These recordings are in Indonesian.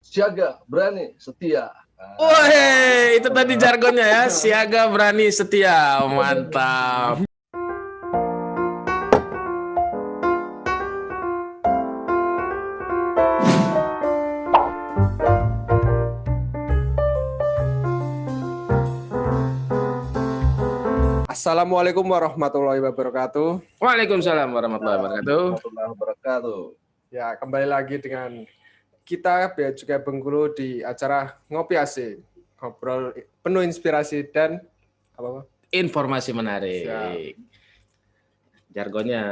siaga, berani, setia. Woi, itu tadi jargonnya ya, siaga, berani, setia. Mantap. Assalamualaikum warahmatullahi wabarakatuh. Waalaikumsalam warahmatullahi wabarakatuh. Warahmatullahi wabarakatuh. Ya, kembali lagi dengan kita Bea Cukai Bengkulu di acara Ngopi Asik. Ngobrol penuh inspirasi dan apa? Informasi menarik. Siap. Jargonnya,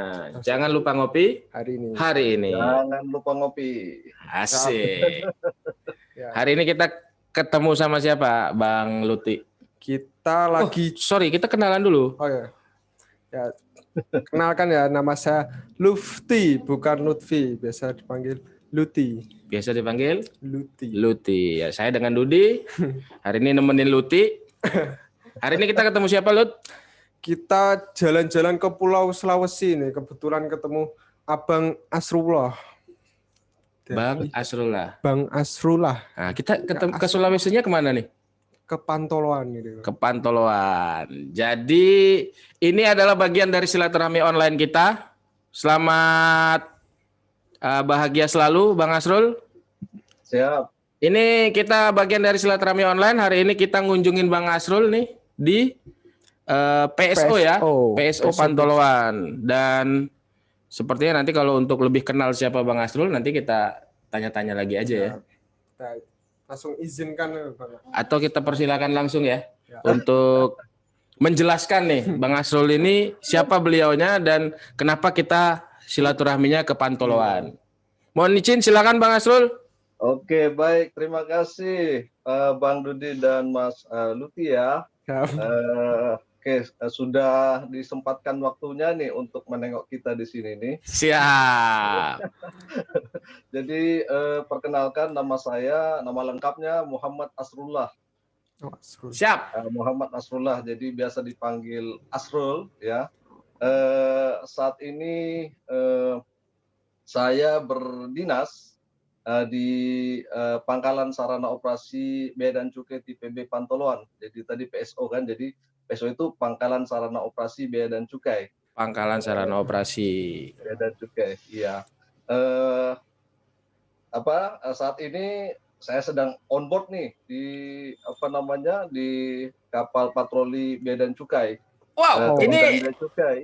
jangan lupa ngopi hari ini. Jangan lupa ngopi. Asik. Ya. Hari ini kita ketemu sama siapa, Bang Luti? Kita lagi Kita kenalan dulu. Oh ya. Ya. Kenalkan ya, nama saya Lufti, bukan Lutfi, biasa dipanggil Luti. Biasa dipanggil Luti. Luti. Ya, saya dengan Dudi. Hari ini nemenin Luti. Hari ini kita ketemu siapa, Lut? Kita jalan-jalan ke Pulau Sulawesi nih, kebetulan ketemu Abang Asrullah. Bang Asrullah. Bang Asrullah. Nah, kita ketemu ke Sulawesinya kemana nih? Ke Pantoloan gitu. Ke Pantoloan. Jadi ini adalah bagian dari silaturahmi online kita. Selamat bahagia selalu, Bang Asrul. Siap. Ini kita bagian dari silaturahmi online. Hari ini kita ngunjungin Bang Asrul nih di PSO ya, PSO Pantoloan. Dan sepertinya nanti kalau untuk lebih kenal siapa Bang Asrul, nanti kita tanya-tanya lagi aja ya. Langsung izinkan Bang. Atau kita persilakan langsung ya untuk menjelaskan nih Bang Asrul ini siapa beliaunya dan kenapa kita silaturahminya ke Pantoloan. Mohon izin, silakan Bang Asrul. Oke, baik. Terima kasih Bang Dudi dan Mas Luti ya. Sudah disempatkan waktunya nih untuk menengok kita di sini nih. Siap. Jadi perkenalkan nama saya, nama lengkapnya Muhammad Asrullah. Siap. Muhammad Asrullah, jadi biasa dipanggil Asrul ya. Saat ini saya berdinas di Pangkalan Sarana Operasi Bea dan Cukai TPB Pantoloan. Jadi tadi PSO kan, jadi PSO itu Pangkalan Sarana Operasi Bea dan Cukai. Pangkalan Sarana Operasi Bea dan Cukai, iya. Saat ini saya sedang on board nih di di kapal patroli Bea dan Cukai. Wow, ini Cukai,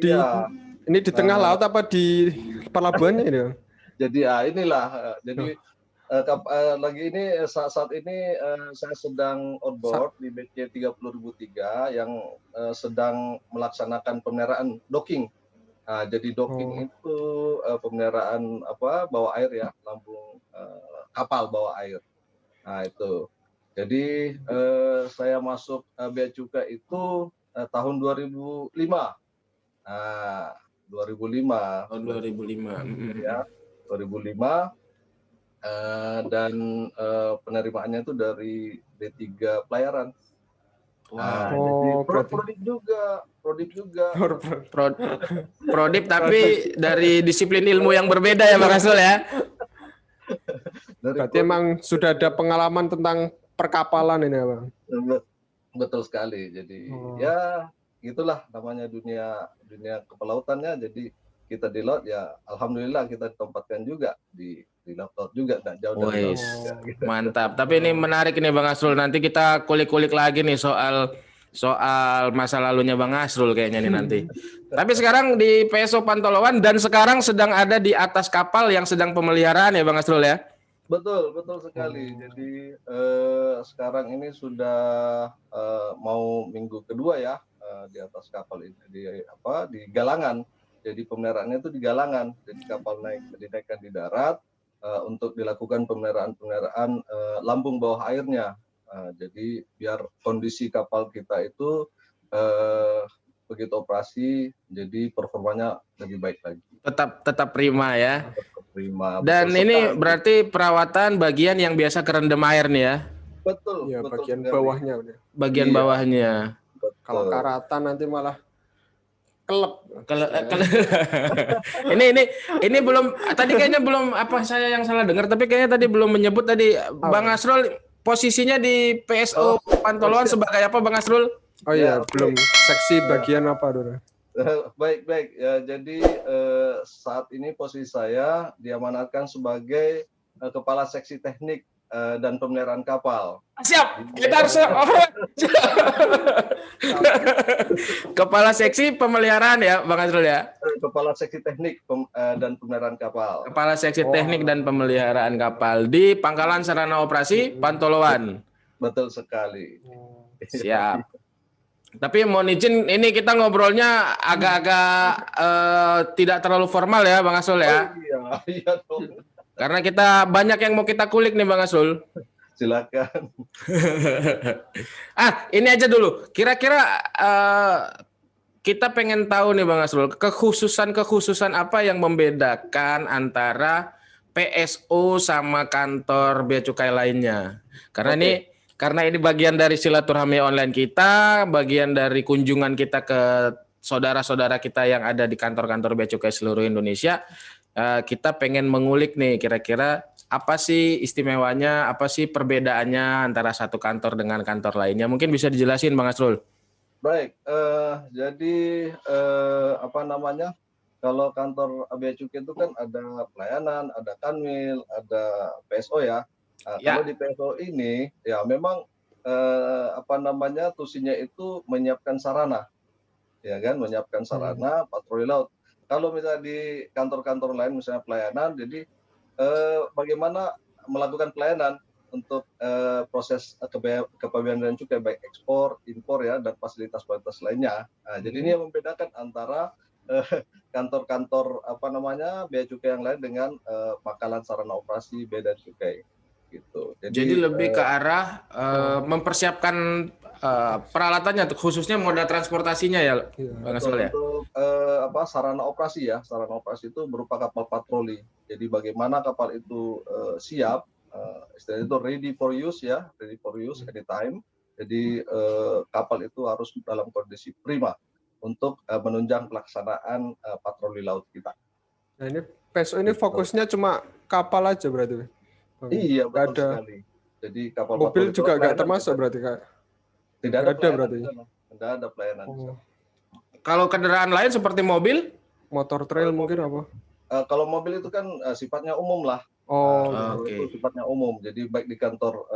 ini di tengah laut apa di pelabuhannya ini? Jadi inilah jadi lagi ini saat ini saya sedang on board di BC 30.003 yang sedang melaksanakan pemeliharaan docking. Nah, jadi docking itu pemeliharaan bawah air ya, lambung kapal bawah air. Nah, itu. Jadi saya masuk Bea Cukai itu tahun 2005. Nah, 2005. Tahun 2005. Ya, 2005. Dan penerimaannya itu dari D3 pelayaran. Wow. Jadi Prodip juga. Prodip tapi dari disiplin ilmu yang berbeda ya Bang Asrul ya. Berarti emang sudah ada pengalaman tentang perkapalan ini ya Bang? Betul sekali. Jadi ya gitulah namanya dunia kepelautannya. Jadi kita di laut ya alhamdulillah kita ditempatkan juga di laut juga, tidak jauh dari laut. Mantap. Tapi ini menarik nih Bang Asrul. Nanti kita kulik-kulik lagi nih soal masa lalunya Bang Asrul kayaknya nih nanti. Tapi sekarang di PSO Pantoloan dan sekarang sedang ada di atas kapal yang sedang pemeliharaan ya Bang Asrul ya? Betul sekali. Jadi sekarang ini sudah mau minggu kedua ya di atas kapal ini di galangan. Jadi pemeliharaannya itu di galangan. Jadi kapal dinaikkan di darat untuk dilakukan pemeliharaan lambung bawah airnya. Jadi biar kondisi kapal kita itu begitu operasi, jadi performanya lebih baik lagi. Tetap prima ya. Prima. Dan ini berarti perawatan bagian yang biasa kerendam air nih ya? Betul. Ya, bagian sekali. bawahnya. Bagian bawahnya. Betul. Kalau karatan nanti malah Kelep. Ini belum tadi kayaknya belum apa saya yang salah dengar tapi kayaknya tadi belum menyebut tadi Bang Asrul posisinya di PSO Pantoloan sebagai apa Bang Asrul? Oh iya, belum seksi bagian apa dulu? Baik ya, jadi saat ini posisi saya diamanatkan sebagai kepala seksi teknik dan pemeliharaan kapal. Siap, kita harus kepala seksi pemeliharaan ya, Bang Asrul ya. Kepala seksi teknik dan pemeliharaan kapal. Kepala seksi teknik dan pemeliharaan kapal di Pangkalan Sarana Operasi Pantoloan. Betul sekali. Siap. Tapi mohon izin, ini kita ngobrolnya agak-agak tidak terlalu formal ya, Bang Asrul ya. Oh, iya dong. Karena kita banyak yang mau kita kulik nih Bang Asrul. Silakan. Ini aja dulu. Kira-kira kita pengen tahu nih Bang Asrul, kekhususan apa yang membedakan antara PSO sama kantor bea cukai lainnya. Karena ini bagian dari silaturahmi online kita, bagian dari kunjungan kita ke saudara-saudara kita yang ada di kantor-kantor bea cukai seluruh Indonesia. Kita pengen mengulik nih kira-kira apa sih istimewanya, apa sih perbedaannya antara satu kantor dengan kantor lainnya. Mungkin bisa dijelasin Bang Asrul. Baik, jadi kalau kantor bea cukai itu kan ada pelayanan, ada kanwil, ada PSO ya. Kalau di PSO ini ya memang tusinya itu menyiapkan sarana, ya kan, menyiapkan sarana patroli laut. Kalau misalnya di kantor-kantor lain misalnya pelayanan, jadi bagaimana melakukan pelayanan untuk proses kepabeanan dan cukai baik ekspor, impor ya dan fasilitas-fasilitas lainnya. Jadi ini yang membedakan antara kantor-kantor bea cukai yang lain dengan Pangkalan Sarana Operasi Bea dan Cukai. Gitu. Jadi lebih ke arah mempersiapkan peralatannya, khususnya moda transportasinya ya, Bang Asrul ya. Untuk sarana operasi ya, sarana operasi itu berupa kapal patroli. Jadi bagaimana kapal itu siap, istilahnya itu ready for use ya, ready for use anytime. Jadi kapal itu harus dalam kondisi prima untuk menunjang pelaksanaan patroli laut kita. Nah ini PSO ini fokusnya cuma kapal aja berarti? Iya betul sekali. Jadi kapal mobil juga nggak termasuk berarti Kak? Tidak ada berarti. Tidak ada pelayanan. Kalau kendaraan lain seperti mobil, motor trail mungkin apa? Kalau mobil itu kan sifatnya umum lah. Itu sifatnya umum. Jadi baik di kantor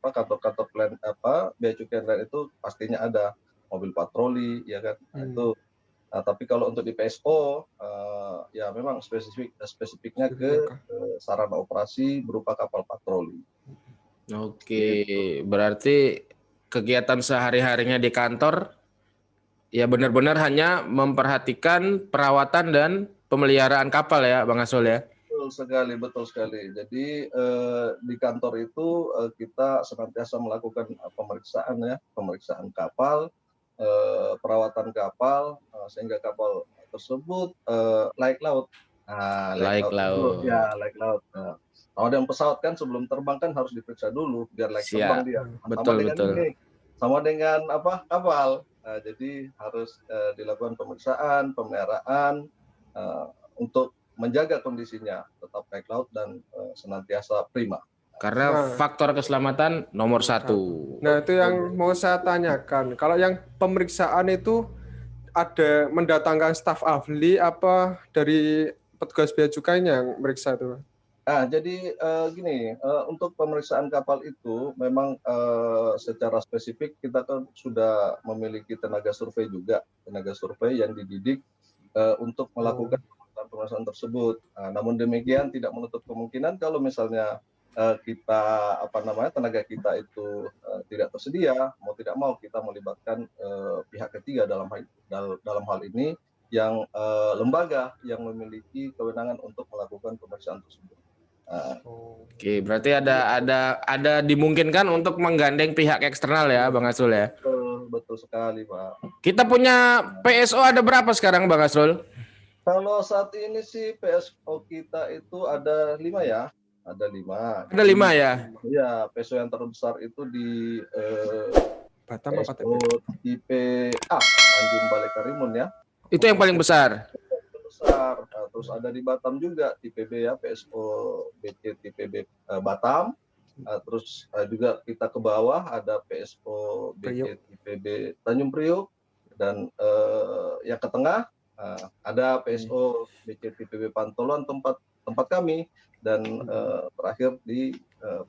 kantor-kantor bea cukai lain itu pastinya ada mobil patroli ya kan. Itu. Tapi kalau untuk di PSO ya memang spesifiknya ke sarana operasi berupa kapal patroli. Oke, berarti kegiatan sehari-harinya di kantor ya benar-benar hanya memperhatikan perawatan dan pemeliharaan kapal ya, Bang Asrul ya. Betul sekali. Jadi di kantor itu kita senantiasa melakukan pemeriksaan kapal, perawatan kapal sehingga kapal tersebut layak laut. Layak laut. Ya, layak laut. Kalau dengan pesawat kan sebelum terbang kan harus diperiksa dulu biar layak terbang dia. Sama dengan kapal. Jadi harus dilakukan pemeriksaan, pemeliharaan untuk menjaga kondisinya tetap layak laut dan senantiasa prima. Karena faktor keselamatan nomor 1. Nah itu yang mau saya tanyakan. Kalau yang pemeriksaan itu ada mendatangkan staf ahli apa dari petugas bea cukainya yang meriksa itu? Jadi gini, untuk pemeriksaan kapal itu memang secara spesifik kita kan sudah memiliki tenaga survei yang dididik untuk melakukan pemeriksaan tersebut. Namun demikian tidak menutup kemungkinan kalau misalnya tenaga kita itu tidak tersedia, mau tidak mau kita melibatkan pihak ketiga dalam hal ini yang lembaga yang memiliki kewenangan untuk melakukan pemeriksaan tersebut. Oke, berarti ada dimungkinkan untuk menggandeng pihak eksternal ya, Bang Asrul ya. Betul sekali, Pak. Kita punya PSO ada berapa sekarang, Bang Asrul? Kalau saat ini sih PSO kita itu ada 5 ya. Ada 5. Ada 5 ya? Iya, PSO yang terbesar itu di Batam apa PSO tipe A, Tanjung Balai Karimun ya. Itu yang paling besar. Besar. Nah, terus ada di Batam juga TPB ya, PSO BC TPB Batam. Terus juga kita ke bawah ada PSO BC TPB Tanjung Priok, dan yang ke tengah ada PSO BC TPB Pantoloan tempat kami, dan terakhir di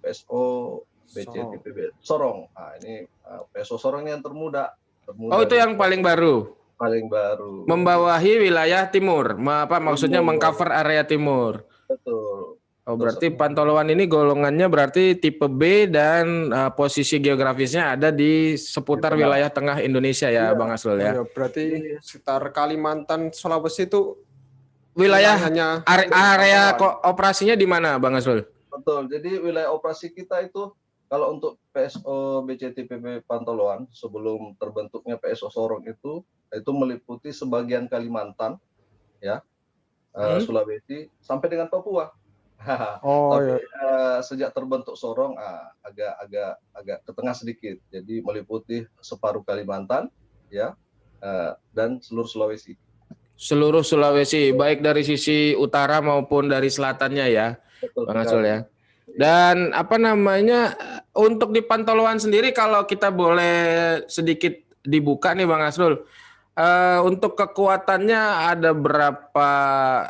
PSO BC TPB Sorong. Nah, ini PSO Sorong yang termuda. Oh, itu yang paling baru. Paling baru. Membawahi wilayah timur. Maksudnya mengcover area timur. Betul. Oh, berarti Pantoloan ini golongannya berarti tipe B dan posisi geografisnya ada di seputar wilayah tengah Indonesia ya, Bang Asrul ya. Berarti sekitar Kalimantan, Sulawesi itu wilayahnya area operasinya di mana, Bang Asrul? Betul. Jadi wilayah operasi kita itu kalau untuk PSO BCTPB Pantoloan sebelum terbentuknya PSO Sorong itu meliputi sebagian Kalimantan, ya, Sulawesi sampai dengan Papua. Tapi sejak terbentuk Sorong agak ke tengah sedikit, jadi meliputi separuh Kalimantan, ya, dan seluruh Sulawesi. Seluruh Sulawesi, baik dari sisi utara maupun dari selatannya ya, betul, Bang Asrul ya. Dan untuk di Pantoloan sendiri kalau kita boleh sedikit dibuka nih, Bang Asrul. Untuk kekuatannya ada berapa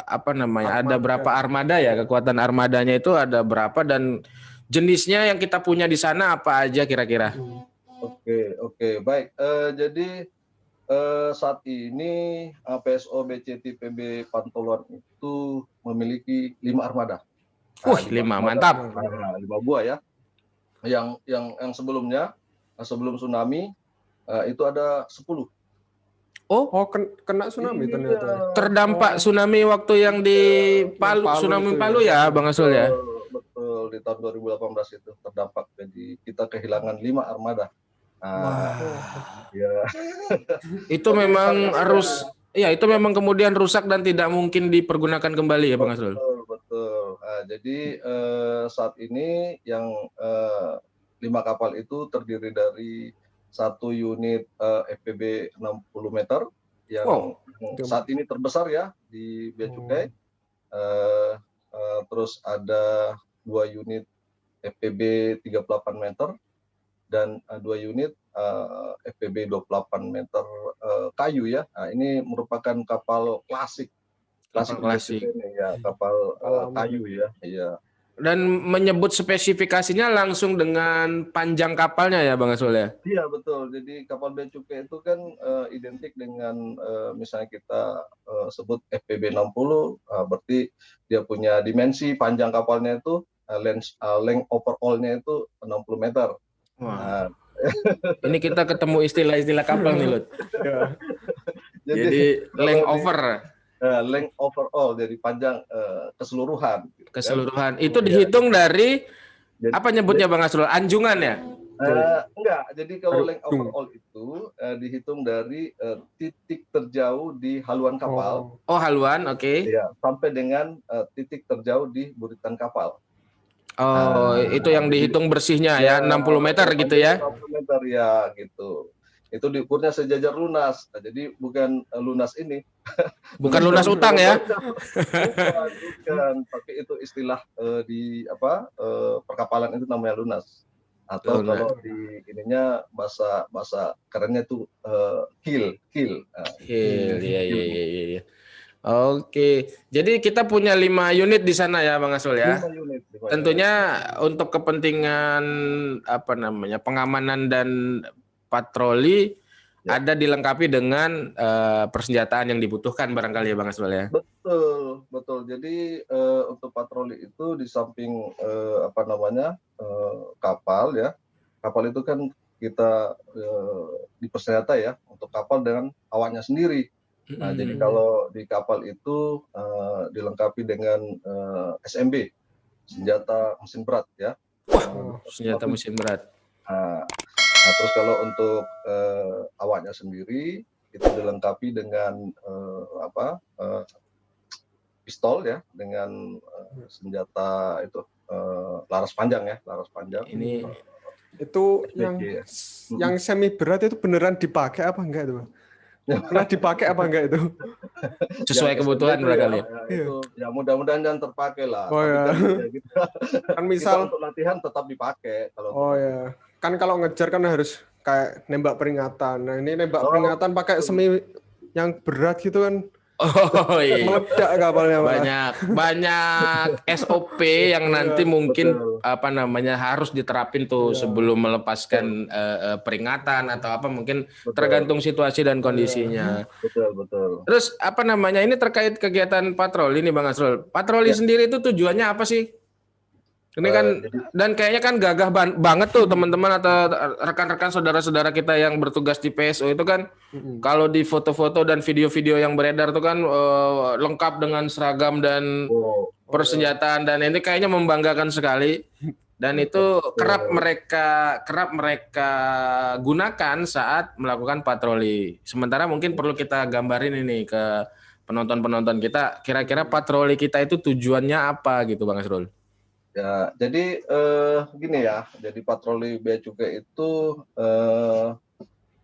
ada berapa armada ya, kekuatan armadanya itu ada berapa, dan jenisnya yang kita punya di sana apa aja kira-kira? Oke, baik. Jadi saat ini PSO BCTPB Pantoloan itu memiliki 5 armada. 5 mantap. 5 buah ya. Yang sebelumnya sebelum tsunami itu ada 10. Kena tsunami ternyata. Terdampak tsunami waktu yang di Palu, tsunami Palu ya, Bang Asrul ya. Betul, di tahun 2018 itu terdampak. Jadi kita kehilangan 5 armada. Ya. Itu memang itu memang kemudian rusak dan tidak mungkin dipergunakan kembali ya, Bang Asrul. Betul. Jadi saat ini yang 5 kapal itu terdiri dari 1 unit FPB 60 meter yang saat ini terbesar ya di Bea Cukai. Terus ada 2 unit FPB 38 meter dan 2 unit FPB 28 meter kayu ya. Nah, ini merupakan kapal klasik ya, kapal kayu ya. Iya. Dan menyebut spesifikasinya langsung dengan panjang kapalnya ya, Bang Asrul ya? Iya, betul. Jadi kapal Bea Cukai itu kan identik dengan misalnya kita sebut FPB 60, berarti dia punya dimensi panjang kapalnya itu length overall-nya itu 60 meter. Wah. Ini kita ketemu istilah-istilah kapal nih, Lut. Jadi length over. Length overall, jadi panjang keseluruhan. Keseluruhan. Itu dihitung dari apa nyebutnya, Bang Asrul? Anjungan ya? Enggak. Jadi kalau length overall itu dihitung dari titik terjauh di haluan kapal. Oh, haluan, oke. Ya, sampai dengan titik terjauh di buritan kapal. Oh, itu yang dihitung bersihnya ya, 60 meter gitu ya? 60 meter ya, gitu. Itu diukurnya sejajar lunas. Nah, jadi bukan lunas ini. Bukan lunas utang ya? Bukan, tapi itu istilah di perkapalan itu namanya lunas. Atau kalau di ininya bahasa kerennya itu keel. Iya. Oke, jadi kita punya 5 unit di sana ya, Bang Asrul ya. 5 unit. Tentunya untuk kepentingan pengamanan dan patroli ya, ada dilengkapi dengan persenjataan yang dibutuhkan barangkali ya, Bang Asrul ya. Betul. Jadi untuk patroli itu di samping kapal ya. Kapal itu kan kita dipersenjatai ya untuk kapal dengan awaknya sendiri. Nah, jadi kalau di kapal itu dilengkapi dengan SMB, senjata mesin berat ya. Senjata mesin berat. Nah, terus kalau untuk awaknya sendiri itu dilengkapi dengan pistol ya, dengan senjata itu laras panjang. Ini itu yang semi berat itu beneran dipakai apa enggak tuh? Pernah dipakai apa enggak itu? Sesuai kebutuhan barangkali ya. Itu ya mudah-mudahan jangan terpakai lah. Oh Tapi ya. kan ya kita, Kan kita misal untuk latihan tetap dipakai kalau untuk oh latihan. ya. Kan kalau ngejar kan harus kayak nembak peringatan. Nah, ini nembak Oh, peringatan pakai semi yang berat gitu kan. Oh iya. Meledak kapalnya malah. Banyak SOP yang nanti mungkin betul. harus diterapin tuh Iya. sebelum melepaskan peringatan atau apa mungkin Betul. tergantung situasi dan kondisinya. Betul. Terus ini terkait kegiatan patroli nih Bang Asrul. Patroli Ya. sendiri itu tujuannya apa sih? Ini kan dan kayaknya kan gagah banget tuh teman-teman atau rekan-rekan saudara-saudara kita yang bertugas di PSO itu kan kalau di foto-foto dan video-video yang beredar tuh kan lengkap dengan seragam dan persenjataan dan ini kayaknya membanggakan sekali dan itu kerap mereka gunakan saat melakukan patroli. Sementara mungkin perlu kita gambarin ini ke penonton-penonton kita kira-kira patroli kita itu tujuannya apa gitu Bang Asrul. Ya, jadi gini ya, jadi patroli bea cukai itu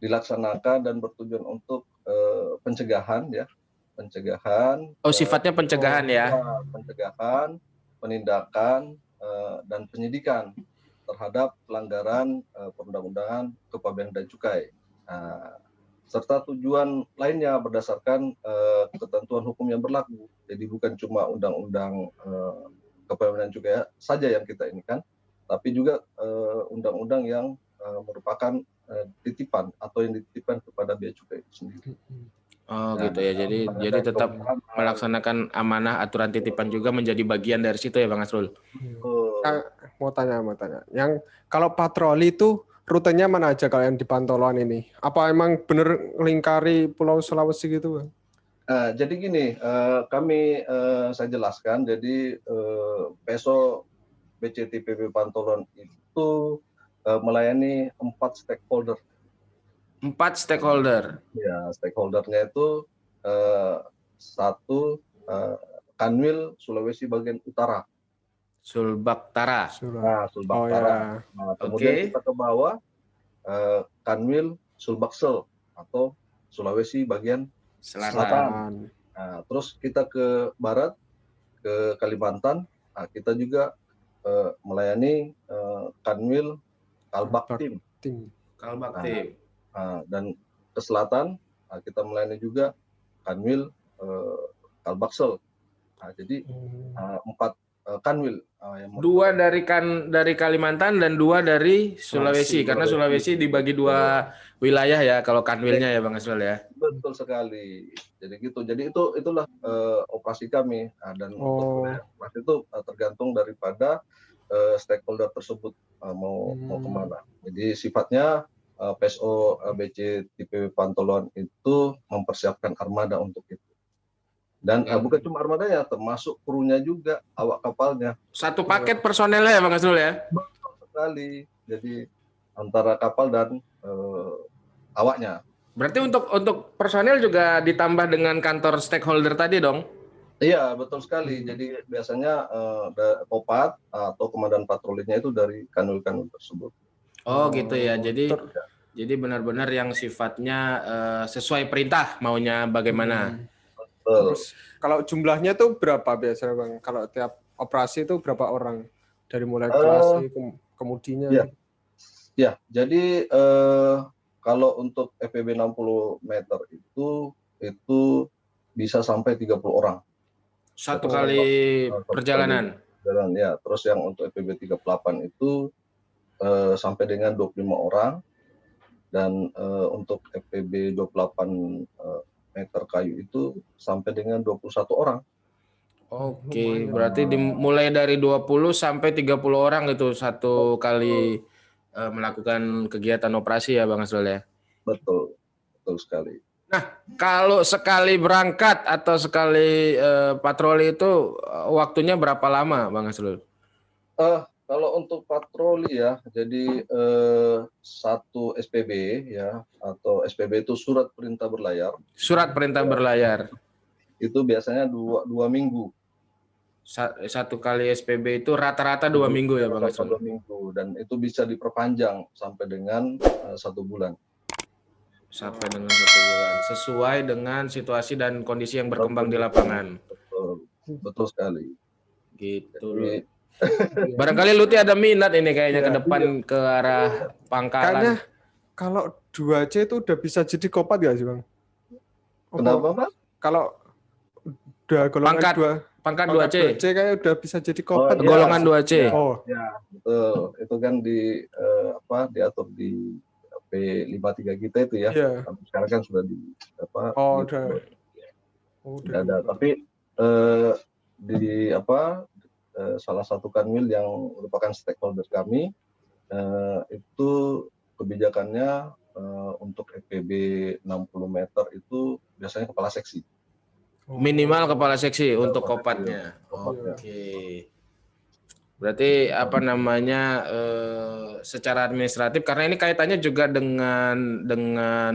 dilaksanakan dan bertujuan untuk pencegahan ya, Oh, sifatnya pencegahan ya. Pencegahan, penindakan dan penyidikan terhadap pelanggaran perundang-undangan kepabeanan dan cukai. Serta tujuan lainnya berdasarkan ketentuan hukum yang berlaku. Jadi bukan cuma undang-undang kepabeanan cukai saja yang kita ini kan, tapi juga undang-undang yang merupakan titipan atau yang dititipkan kepada bea cukai itu sendiri. Oh gitu ya, jadi tetap melaksanakan amanah aturan titipan juga menjadi bagian dari situ ya Bang Asrul. Mau tanya, yang kalau patroli itu rutenya mana aja kalau yang di Pantoloan ini? Apa emang bener lingkari Pulau Sulawesi gitu Bang? Jadi gini, saya jelaskan. Jadi PSO BCTPB Pantoloan itu melayani 4 stakeholder. 4 stakeholder. Ya, stakeholdernya itu satu Kanwil Sulawesi bagian utara. Sulbaktara. Sulbaktara. Nah, kemudian kita ke bawah Kanwil Sulbaksel atau Sulawesi bagian Selatan. Nah, terus kita ke barat ke Kalimantan. Nah, kita juga melayani Kanwil Kalbaktim. Dan ke selatan kita melayani juga Kanwil Kalbaksel. Nah, jadi 4 Kanwil. 2 dari Kalimantan dan 2 dari Sulawesi karena Sulawesi dibagi 2 wilayah ya kalau Kanwilnya ya Bang Asrul ya. Betul sekali. Jadi gitu. Jadi itulah operasi kami. Dan operasi itu tergantung daripada stakeholder tersebut mau kemana. Jadi sifatnya PSO BCTPB Pantoloan itu mempersiapkan armada untuk itu. Dan bukan cuma armadanya, termasuk krunya juga, awak kapalnya. Satu paket personelnya ya Bang Asrul ya? Betul sekali. Jadi antara kapal dan awaknya. Berarti untuk personel juga ditambah dengan kantor stakeholder tadi dong? Iya, betul sekali. Jadi biasanya Kopat atau komandan patrolinya itu dari kanwil-kanwil tersebut. Oh gitu ya. Jadi benar-benar yang sifatnya sesuai perintah maunya bagaimana. Terus kalau jumlahnya tuh berapa biasanya Bang? Kalau tiap operasi itu berapa orang? Dari mulai kelas kemudinya? Ya, jadi kalau untuk FPB 60 meter itu bisa sampai 30 orang. Satu kali perjalanan? Ya, terus yang untuk FPB 38 itu sampai dengan 25 orang. Dan untuk FPB 28 meter kayu itu sampai dengan 21 orang. Oke, berarti dimulai dari 20 sampai 30 orang itu satu kali melakukan kegiatan operasi ya Bang Asrul ya? Betul sekali. Nah, kalau sekali berangkat atau sekali patroli itu waktunya berapa lama Bang Asrul? Kalau untuk patroli ya, jadi satu SPB ya, atau SPB itu surat perintah berlayar. Surat perintah berlayar. Itu biasanya 2 minggu. Satu kali SPB itu rata-rata 2 minggu ya Bang Asrul? 2 minggu, dan itu bisa diperpanjang sampai dengan 1 bulan. sampai dengan 1 bulan sesuai dengan situasi dan kondisi yang berkembang di lapangan. Betul sekali. Gitu loh. Barangkali Luti ada minat ini kayaknya ke depan ke arah pangkalan. Kayaknya kalau 2C itu udah bisa jadi kopat gak sih Bang? Kenapa Pak? Kalau udah golongan pangkat 2C kayak udah bisa jadi kopat. Golongan 2C. Ya, betul. Itu kan diatur di P53 kita itu ya. Sekarang kan sudah udah ada. Tapi salah satu kanwil yang merupakan stakeholder kami itu kebijakannya untuk FPB 60 meter itu biasanya kepala seksi. Minimal kepala seksi untuk kopatnya. Oke. Berarti secara administratif karena ini kaitannya juga dengan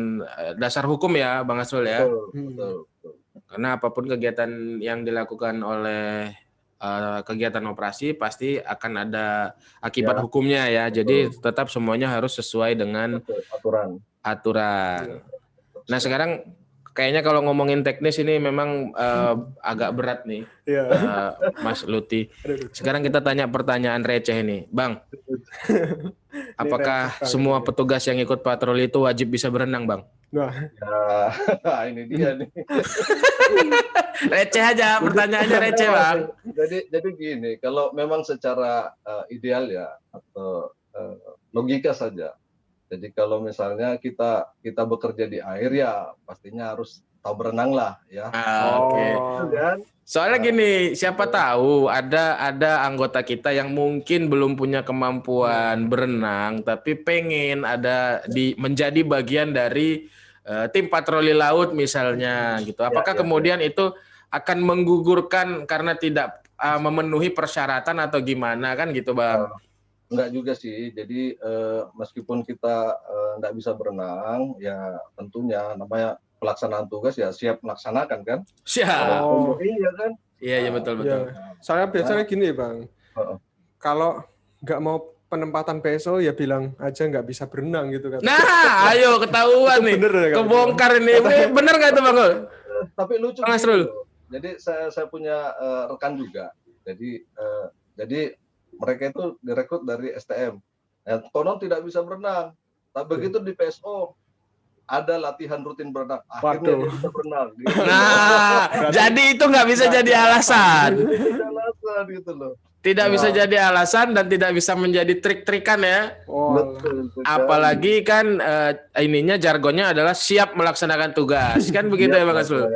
dasar hukum ya Bang Asrul ya. Betul. Karena apapun kegiatan yang dilakukan oleh kegiatan operasi pasti akan ada akibat hukumnya ya. Jadi tetap semuanya harus sesuai dengan aturan. Nah, sekarang kayaknya kalau ngomongin teknis ini memang agak berat nih, Mas Luti. Sekarang kita tanya pertanyaan receh ini, Bang. Apakah semua petugas yang ikut patroli itu wajib bisa berenang, Bang? Nah, ini dia nih. Receh aja, pertanyaannya receh, Bang. Jadi gini, kalau memang secara ideal ya atau logika saja. Jadi kalau misalnya kita bekerja di air ya pastinya harus tahu berenang lah ya. Oke. Soalnya gini, siapa tahu ada anggota kita yang mungkin belum punya kemampuan berenang tapi pengen menjadi bagian dari tim patroli laut misalnya gitu. Apakah kemudian itu akan menggugurkan karena tidak memenuhi persyaratan atau gimana kan gitu, Bang? Enggak juga sih. Jadi meskipun kita enggak bisa berenang, ya tentunya namanya pelaksanaan tugas ya siap melaksanakan kan? Siap. Iya kan? Iya betul. Saya biasanya gini Bang. Kalau nggak mau penempatan PSO ya bilang aja nggak bisa berenang gitu kan. Nah, ayo ketahuan nih. Kebongkar ini. Bener nggak itu Bang? Tapi lucu. Gitu. Jadi saya punya rekan juga. Jadi mereka itu direkrut dari STM. Konon tidak bisa berenang. Tapi begitu di PSO ada latihan rutin berenang. Akhirnya dia bisa berenang. Gitu. Nah, jadi itu nggak bisa jadi alasan. Gitu loh. Tidak bisa jadi alasan dan tidak bisa menjadi trik-trikan ya. Betul. Apalagi kan ininya jargonnya adalah siap melaksanakan tugas. Kan begitu ya Bang Asrul?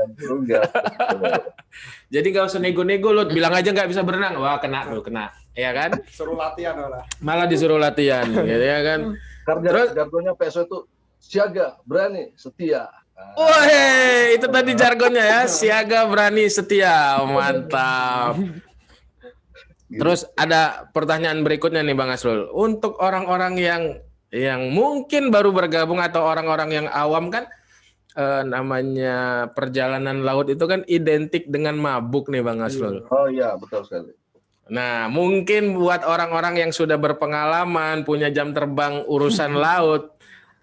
Jadi nggak usah nego-nego lu bilang aja nggak bisa berenang. Wah, kena. Ya kan? Suruh latihan malah disuruh latihan gitu ya kan. Terus jargonnya PSO itu siaga, berani, setia. Wah, itu tadi jargonnya ya, siaga, berani, setia. Mantap. Terus ada pertanyaan berikutnya nih Bang Asrul. Untuk orang-orang yang mungkin baru bergabung atau orang-orang yang awam kan namanya perjalanan laut itu kan identik dengan mabuk nih Bang Asrul. Oh iya, betul sekali. Nah, mungkin buat orang-orang yang sudah berpengalaman, punya jam terbang urusan laut,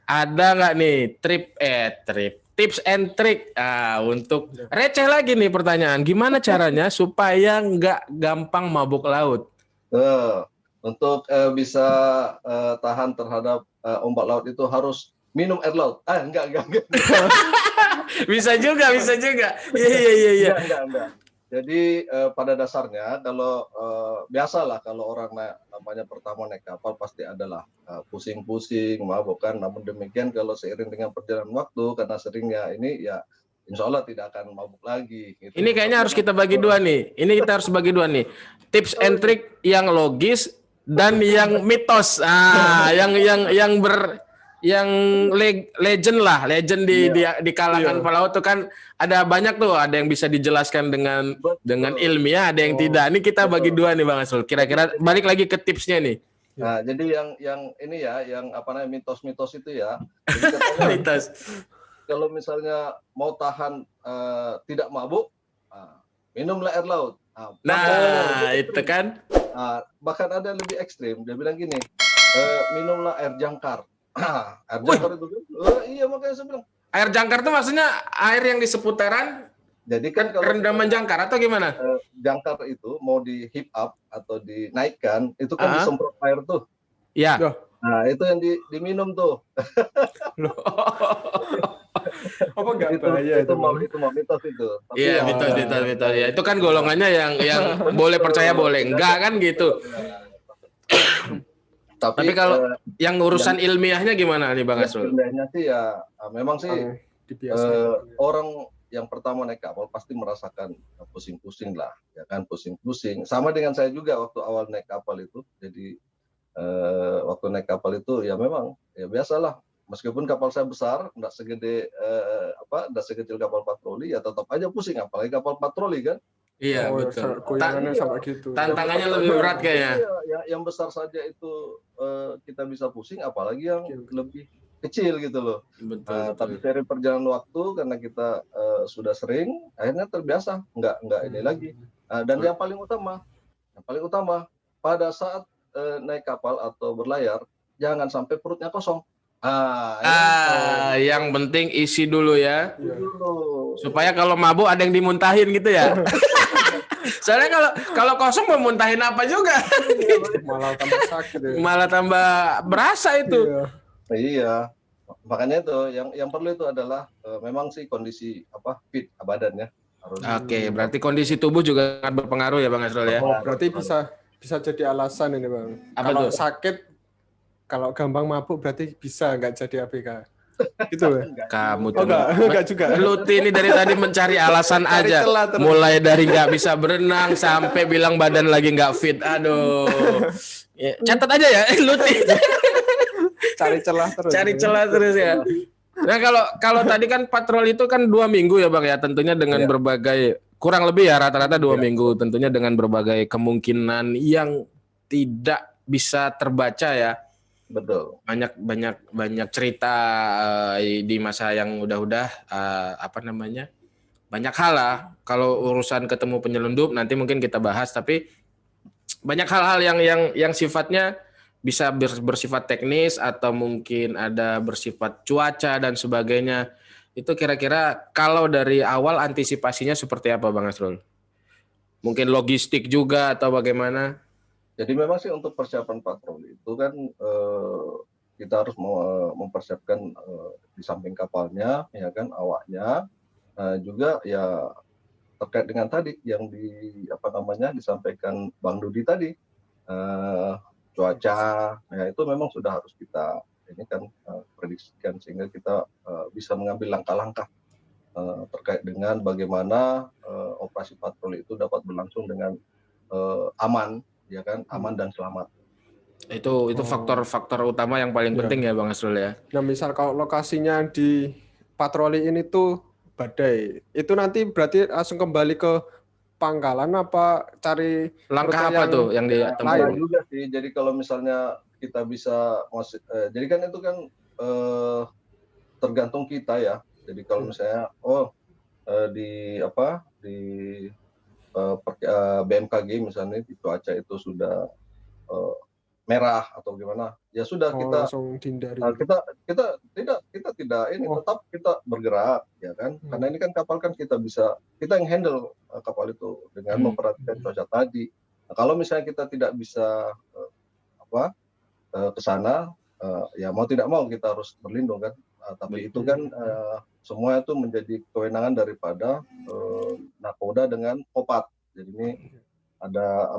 ada nggak nih tips and trick untuk receh lagi nih pertanyaan, gimana caranya supaya nggak gampang mabuk laut? Untuk bisa tahan terhadap ombak laut itu harus minum air laut. Enggak. Bisa juga. Iya. Enggak. Jadi pada dasarnya kalau biasalah kalau orang namanya pertama naik kapal pasti adalah pusing-pusing, mabuk kan. Namun demikian kalau seiring dengan perjalanan waktu karena seringnya ini ya insya Allah tidak akan mabuk lagi. Gitu. Ini kayaknya harus kita bagi dua nih. Kita harus bagi dua nih. Tips and trick yang logis dan yang mitos. Yang legend di kalangan pelaut tuh kan ada banyak tuh, ada yang bisa dijelaskan dengan ilmiah, ada yang tidak. Ini kita bagi dua nih Bang Asrul. Kira-kira balik lagi ke tipsnya nih. Nah, jadi yang ini ya, yang mitos-mitos itu ya. Jadi mitos. Kalau misalnya mau tahan tidak mabuk, minumlah air laut. Itu kan. Bahkan ada yang lebih ekstrim. Dia bilang gini, minumlah air jangkar. Air jangkar itu kan. Iya makanya saya bilang. Air jangkar itu maksudnya air yang di seputaran. Jadi kan kalau rendaman jangkar atau gimana? Jangkar itu mau di heat up atau dinaikkan, itu kan disemprot air tuh. Iya. Nah, itu yang diminum tuh. Apa enggak bahaya itu mau mitos itu. Iya, mitos. Ya, itu kan golongannya yang boleh percaya boleh enggak kan gitu. Tapi kalau yang urusan ilmiahnya gimana nih Bang Asrul? Ilmiahnya sih ya memang sih orang yang pertama naik kapal pasti merasakan pusing-pusing lah, ya kan, pusing-pusing. Sama dengan saya juga waktu awal naik kapal itu. Jadi waktu naik kapal itu ya memang ya biasalah. Meskipun kapal saya besar, enggak segede enggak sekecil kapal patroli, ya tetap aja pusing, apalagi kapal patroli kan. Iya, betul. Goyangannya sama gitu. Tantangannya lebih berat kayaknya. Iya, yang besar saja itu kita bisa pusing, apalagi yang lebih kecil gitu loh. Betul. Tapi dari perjalanan waktu karena kita sudah sering, akhirnya terbiasa, enggak ini lagi. Dan yang paling utama pada saat naik kapal atau berlayar, jangan sampai perutnya kosong. Yang penting isi dulu ya. Supaya kalau mabuk ada yang dimuntahin gitu ya. Soalnya kalau kosong mau muntahin apa juga. Malah tambah sakit ya. Malah tambah berasa itu. Iya. Makanya itu yang perlu itu adalah memang sih kondisi fit badannya. Oke, berarti kondisi tubuh juga sangat berpengaruh ya Bang Asrul ya. Berarti bisa jadi alasan ini Bang. Apa kalau tuh? Sakit, kalau gampang mabuk berarti bisa nggak jadi ABK. Gitu ya? Kamu tuh enggak juga. Luti ini dari tadi mencari alasan aja. Mulai dari nggak bisa berenang sampai bilang badan lagi nggak fit. Aduh. Ya, catat aja ya, Luti. Cari celah terus ya. Nah kalau tadi kan patroli itu kan 2 minggu ya Bang ya, tentunya dengan berbagai kurang lebih ya rata-rata 2 minggu, tentunya dengan berbagai kemungkinan yang tidak bisa terbaca ya. Betul. Banyak cerita di masa yang udah banyak hal lah. Kalau urusan ketemu penyelundup nanti mungkin kita bahas, tapi banyak hal-hal yang sifatnya bisa bersifat teknis atau mungkin ada bersifat cuaca dan sebagainya. Itu kira-kira kalau dari awal antisipasinya seperti apa Bang Asrul? Mungkin logistik juga atau bagaimana? Jadi memang sih untuk persiapan patroli itu kan kita harus mempersiapkan di samping kapalnya, ya kan, awaknya, juga ya terkait dengan tadi yang disampaikan Bang Dudi tadi, cuaca, ya itu memang sudah harus kita prediksikan sehingga kita bisa mengambil langkah-langkah terkait dengan bagaimana operasi patroli itu dapat berlangsung dengan aman. Ya kan, aman dan selamat. Itu faktor-faktor utama yang paling penting ya Bang Asrul ya. Nah misal kalau lokasinya di patroli ini tuh badai, itu nanti berarti langsung kembali ke pangkalan apa cari langkah apa tuh yang ditempuh juga sih. Jadi kalau misalnya kita bisa jadi kan itu kan tergantung kita ya. Jadi kalau misalnya di BMKG misalnya di cuaca itu sudah merah atau gimana, ya sudah kita langsung hindari. Kita tidak ini tetap kita bergerak ya kan, karena ini kan kapal kan kita yang handle kapal itu dengan memperhatikan cuaca tadi. Nah, kalau misalnya kita tidak bisa ke sana, ya mau tidak mau kita harus berlindung kan. Tapi itu kan semua itu menjadi kewenangan daripada Nakoda dengan Kopat. Jadi ini ada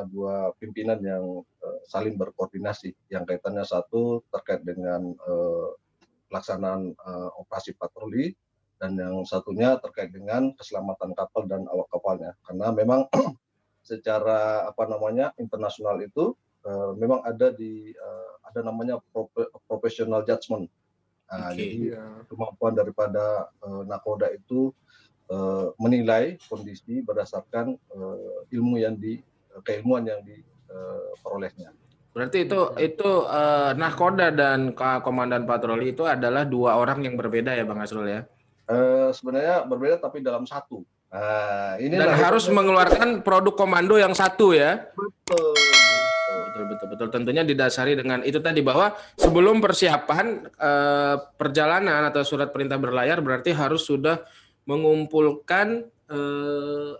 dua pimpinan yang saling berkoordinasi. Yang kaitannya satu terkait dengan pelaksanaan operasi patroli dan yang satunya terkait dengan keselamatan kapal dan awak kapalnya. Karena memang secara internasional itu memang ada namanya professional judgment. Jadi kemampuan daripada Nakoda itu menilai kondisi berdasarkan keilmuan yang diperolehnya. Berarti itu Nakoda dan komandan patroli itu adalah 2 orang yang berbeda ya Bang Asrul ya? Sebenarnya berbeda tapi dalam satu. Dan harus mengeluarkan produk komando yang satu ya? Betul. Betul. Tentunya didasari dengan itu tadi bahwa sebelum persiapan perjalanan atau surat perintah berlayar berarti harus sudah mengumpulkan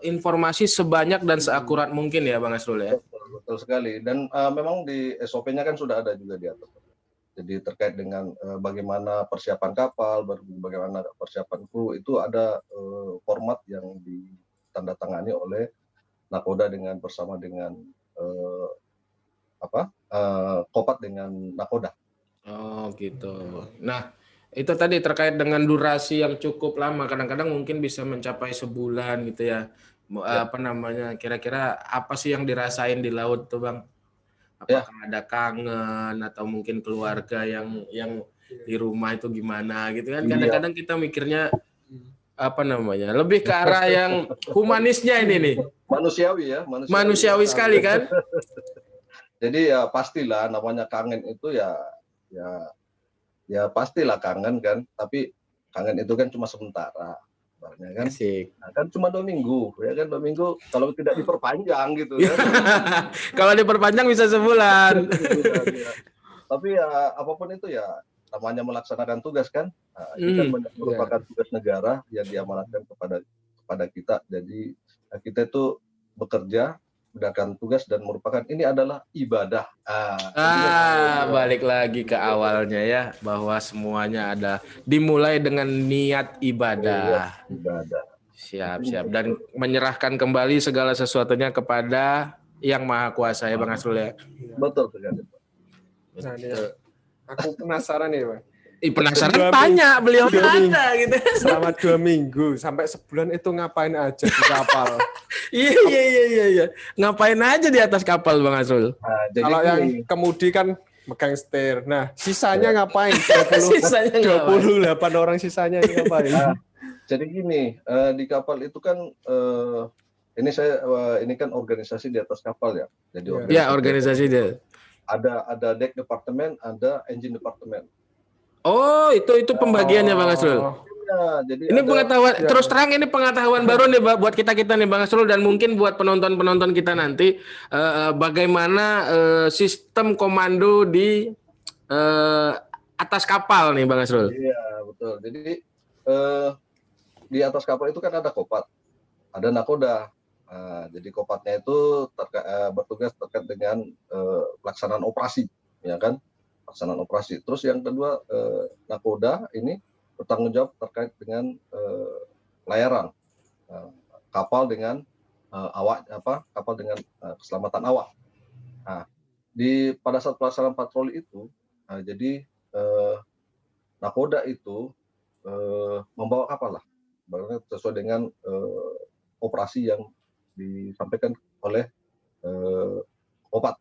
informasi sebanyak dan seakurat mungkin ya Bang Asrul ya. Betul sekali. Dan memang di SOP-nya kan sudah ada juga diatur. Jadi terkait dengan bagaimana persiapan kapal, bagaimana persiapan kru, itu ada format yang ditandatangani oleh Nakoda bersama dengan Kopat dengan Nakoda. Oh gitu. Nah itu tadi terkait dengan durasi yang cukup lama, kadang-kadang mungkin bisa mencapai sebulan gitu ya. Apa namanya? Kira-kira apa sih yang dirasain di laut tuh Bang? Apakah ada kangen atau mungkin keluarga yang di rumah itu gimana gitu kan? Kadang-kadang kita mikirnya apa namanya? Lebih ke arah yang humanisnya ini nih. Manusiawi ya, manusiawi sekali kan? Jadi ya pastilah namanya kangen itu ya pastilah kangen kan, tapi kangen itu kan cuma sementara, kan? Nah, kan cuma 2 minggu, ya kan 2 minggu kalau tidak diperpanjang gitu kan. Kalau diperpanjang bisa sebulan. Ya. Tapi ya apapun itu ya namanya melaksanakan tugas kan, ini kan merupakan tugas negara yang diamanatkan kepada kita. Jadi kita itu bekerja berdasarkan tugas dan merupakan ini adalah ibadah. Balik lagi ke awalnya ya, bahwa semuanya ada dimulai dengan niat ibadah. Siap. Dan menyerahkan kembali segala sesuatunya kepada Yang Maha Kuasa ya Bang Asrul ya. Betul sekali. Nah, aku penasaran nih Bang. Penasaran tanya beliau ada gitu. Selama 2 minggu sampai sebulan itu ngapain aja di kapal? Iya. Ngapain aja di atas kapal Bang Asrul? Kalau yang kemudi kan megang setir. Nah, sisanya ngapain? 28 orang sisanya ngapain? Jadi gini, di kapal itu kan ini kan organisasi di atas kapal ya. Jadi organisasi dia. Ada deck departemen, ada engine departemen. Oh, itu pembagiannya Bang Asrul. Ya, jadi ini pengetahuan terus terang, ini pengetahuan baru nih buat kita nih Bang Asrul, dan mungkin buat penonton kita nanti bagaimana sistem komando di atas kapal nih Bang Asrul. Iya, betul. Jadi di atas kapal itu kan ada Kopat, ada Nakoda. Jadi Kopatnya itu bertugas terkait dengan pelaksanaan operasi, ya kan? Pelaksanaan operasi. Terus yang kedua Nakoda ini bertanggung jawab terkait dengan pelayaran kapal dengan kapal dengan keselamatan awak. Nah, pada saat pelaksanaan patroli itu, jadi Nakoda itu membawa kapal lah, sesuai dengan operasi yang disampaikan oleh Kopat,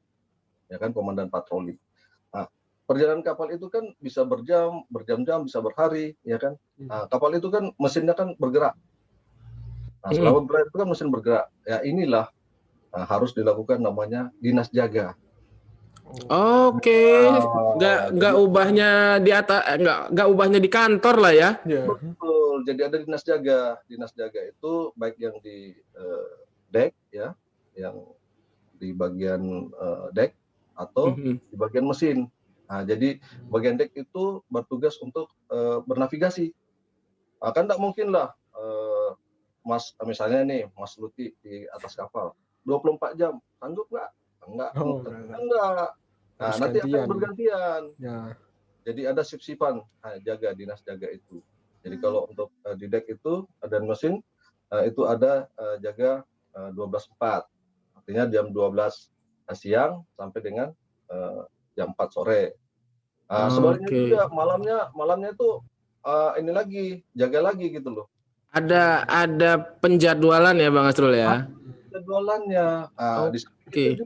ya kan, komandan patroli. Nah, perjalanan kapal itu kan bisa berjam-jam, bisa berhari, ya kan. Nah, kapal itu kan mesinnya kan bergerak. Nah, selama bergerak itu kan mesin bergerak. Ya inilah harus dilakukan namanya dinas jaga. Oke. Nggak ubahnya di atas, nggak ubahnya di kantor lah ya. Betul. Jadi ada dinas jaga. Dinas jaga itu baik yang di deck ya, yang di bagian deck atau di bagian mesin. Nah, jadi bagian deck itu bertugas untuk bernavigasi. Kan tidak mungkin lah Mas, misalnya nih Mas Luti di atas kapal 24 jam, sanggup nggak? Enggak. Nah, nanti akan bergantian. Ya. Jadi ada sip-sipan jaga, dinas jaga itu. Jadi kalau untuk di deck itu ada mesin itu ada jaga 12.4. Artinya jam 12 siang sampai dengan jam 4 sore. Sebaliknya juga malamnya itu ini lagi jaga lagi gitu loh. Ada penjadwalan ya Bang Asrul ya. Penjadwalannya. Oke.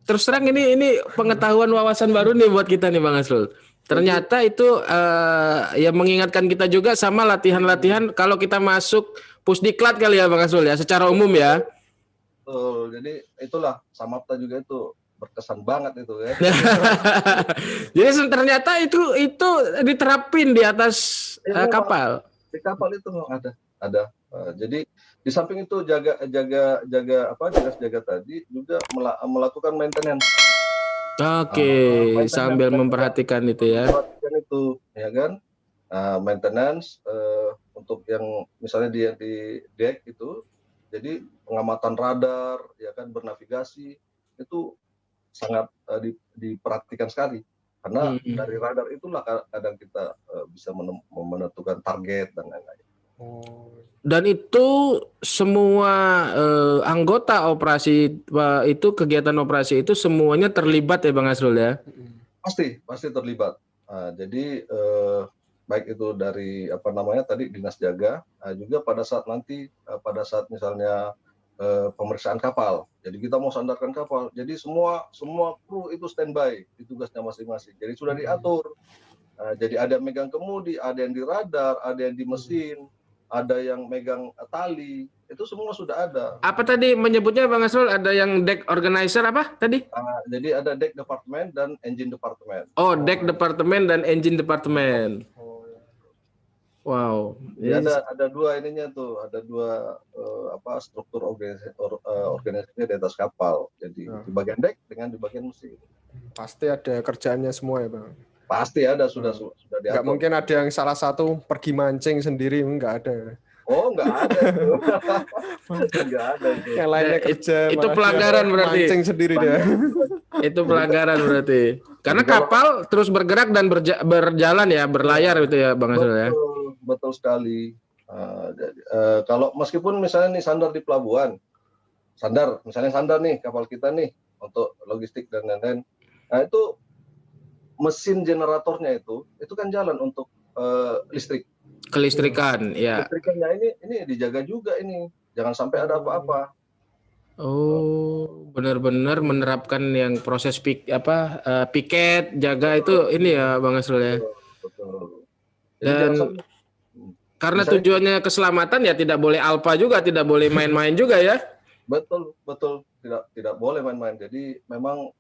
Terus terang ini pengetahuan wawasan baru nih buat kita nih Bang Asrul. Ternyata itu ya mengingatkan kita juga sama latihan-latihan kalau kita masuk Pusdiklat kali ya Bang Asrul ya, secara umum ya. Jadi itulah Samapta juga itu berkesan banget itu ya. Jadi ternyata itu diterapin di atas kapal. Di kapal itu ada Jadi di samping itu jaga tadi juga melakukan maintenance. Oke, sambil memperhatikan itu ya. Memperhatikan itu, ya kan? Maintenance untuk yang misalnya di deck itu, jadi pengamatan radar, ya kan, bernavigasi itu sangat diperhatikan sekali. Karena dari radar itulah kadang kita bisa menentukan target dan lain-lain. Dan itu semua anggota operasi itu, kegiatan operasi itu semuanya terlibat ya Bang Asrul ya? Pasti terlibat. Jadi baik itu dari tadi dinas jaga, juga pada saat misalnya pemeriksaan kapal. Jadi kita mau sandarkan kapal. Jadi semua kru itu standby di tugasnya masing-masing. Jadi sudah diatur. Jadi ada yang megang kemudi, ada yang di radar, ada yang di mesin, ada yang megang tali, itu semua sudah ada. Apa tadi menyebutnya Bang Asrul? Ada yang deck organizer apa tadi? Jadi ada deck departemen dan engine departemen. Oh, deck departemen dan engine departemen. Wow. Jadi ada dua ininya tuh, ada dua struktur organisasinya di atas kapal. Jadi di bagian deck dengan di bagian mesin. Pasti ada kerjaannya semua ya Bang. Pasti ada, sudah diatur. Nggak mungkin ada yang salah satu pergi mancing sendiri, nggak ada. Oh, nggak ada itu. Nggak ada itu. Yang lainnya kerja. Itu pelanggaran berarti. Mancing sendiri dia. Itu pelanggaran berarti. Karena kapal terus bergerak dan berjalan ya, berlayar itu ya Bang Asrul ya. Betul sekali. Kalau meskipun misalnya nih sandar di pelabuhan, sandar nih kapal kita nih untuk logistik dan lain-lain. Nah itu mesin generatornya itu kan jalan untuk listrik. Kelistrikan, ya. Listrikannya ini dijaga juga ini, jangan sampai ada apa-apa. Oh, benar-benar menerapkan yang proses piket, jaga itu ini ya Bang Asrul ya. Betul. Dan karena tujuannya keselamatan ya tidak boleh alpa juga, tidak boleh main-main juga ya. Betul, tidak boleh main-main. Jadi memang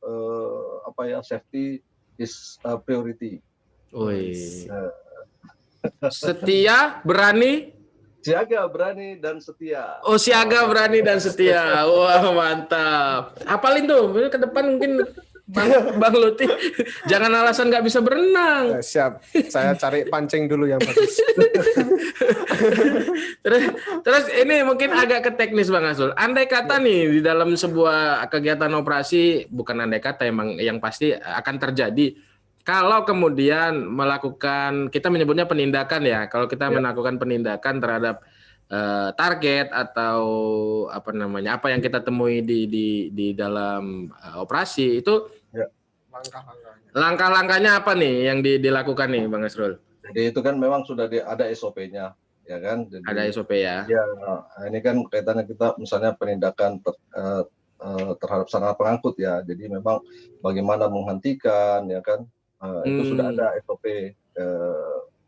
safety is a priority. Setia, berani, siaga, berani dan setia. Oh, siaga, berani dan setia. Wah, mantap. Hafalin tuh, ke depan mungkin Bang Luti. Jangan alasan nggak bisa berenang. Siap, saya cari pancing dulu yang bagus. Terus ini mungkin agak ke teknis Bang Asrul. Andai kata nih di dalam sebuah kegiatan operasi, bukan andai kata, emang yang pasti akan terjadi. Kalau kemudian melakukan, kita menyebutnya penindakan ya. Kalau kita melakukan penindakan terhadap target atau apa yang kita temui di dalam operasi itu, langkah-langkahnya apa nih yang dilakukan nih Bang Asrul? Jadi itu kan memang sudah ada SOP-nya, ya kan? Jadi, ada SOP ya. Ya, ini kan kaitannya kita misalnya penindakan terhadap sarana pengangkut ya. Jadi memang bagaimana menghentikan, ya kan? Itu sudah ada SOP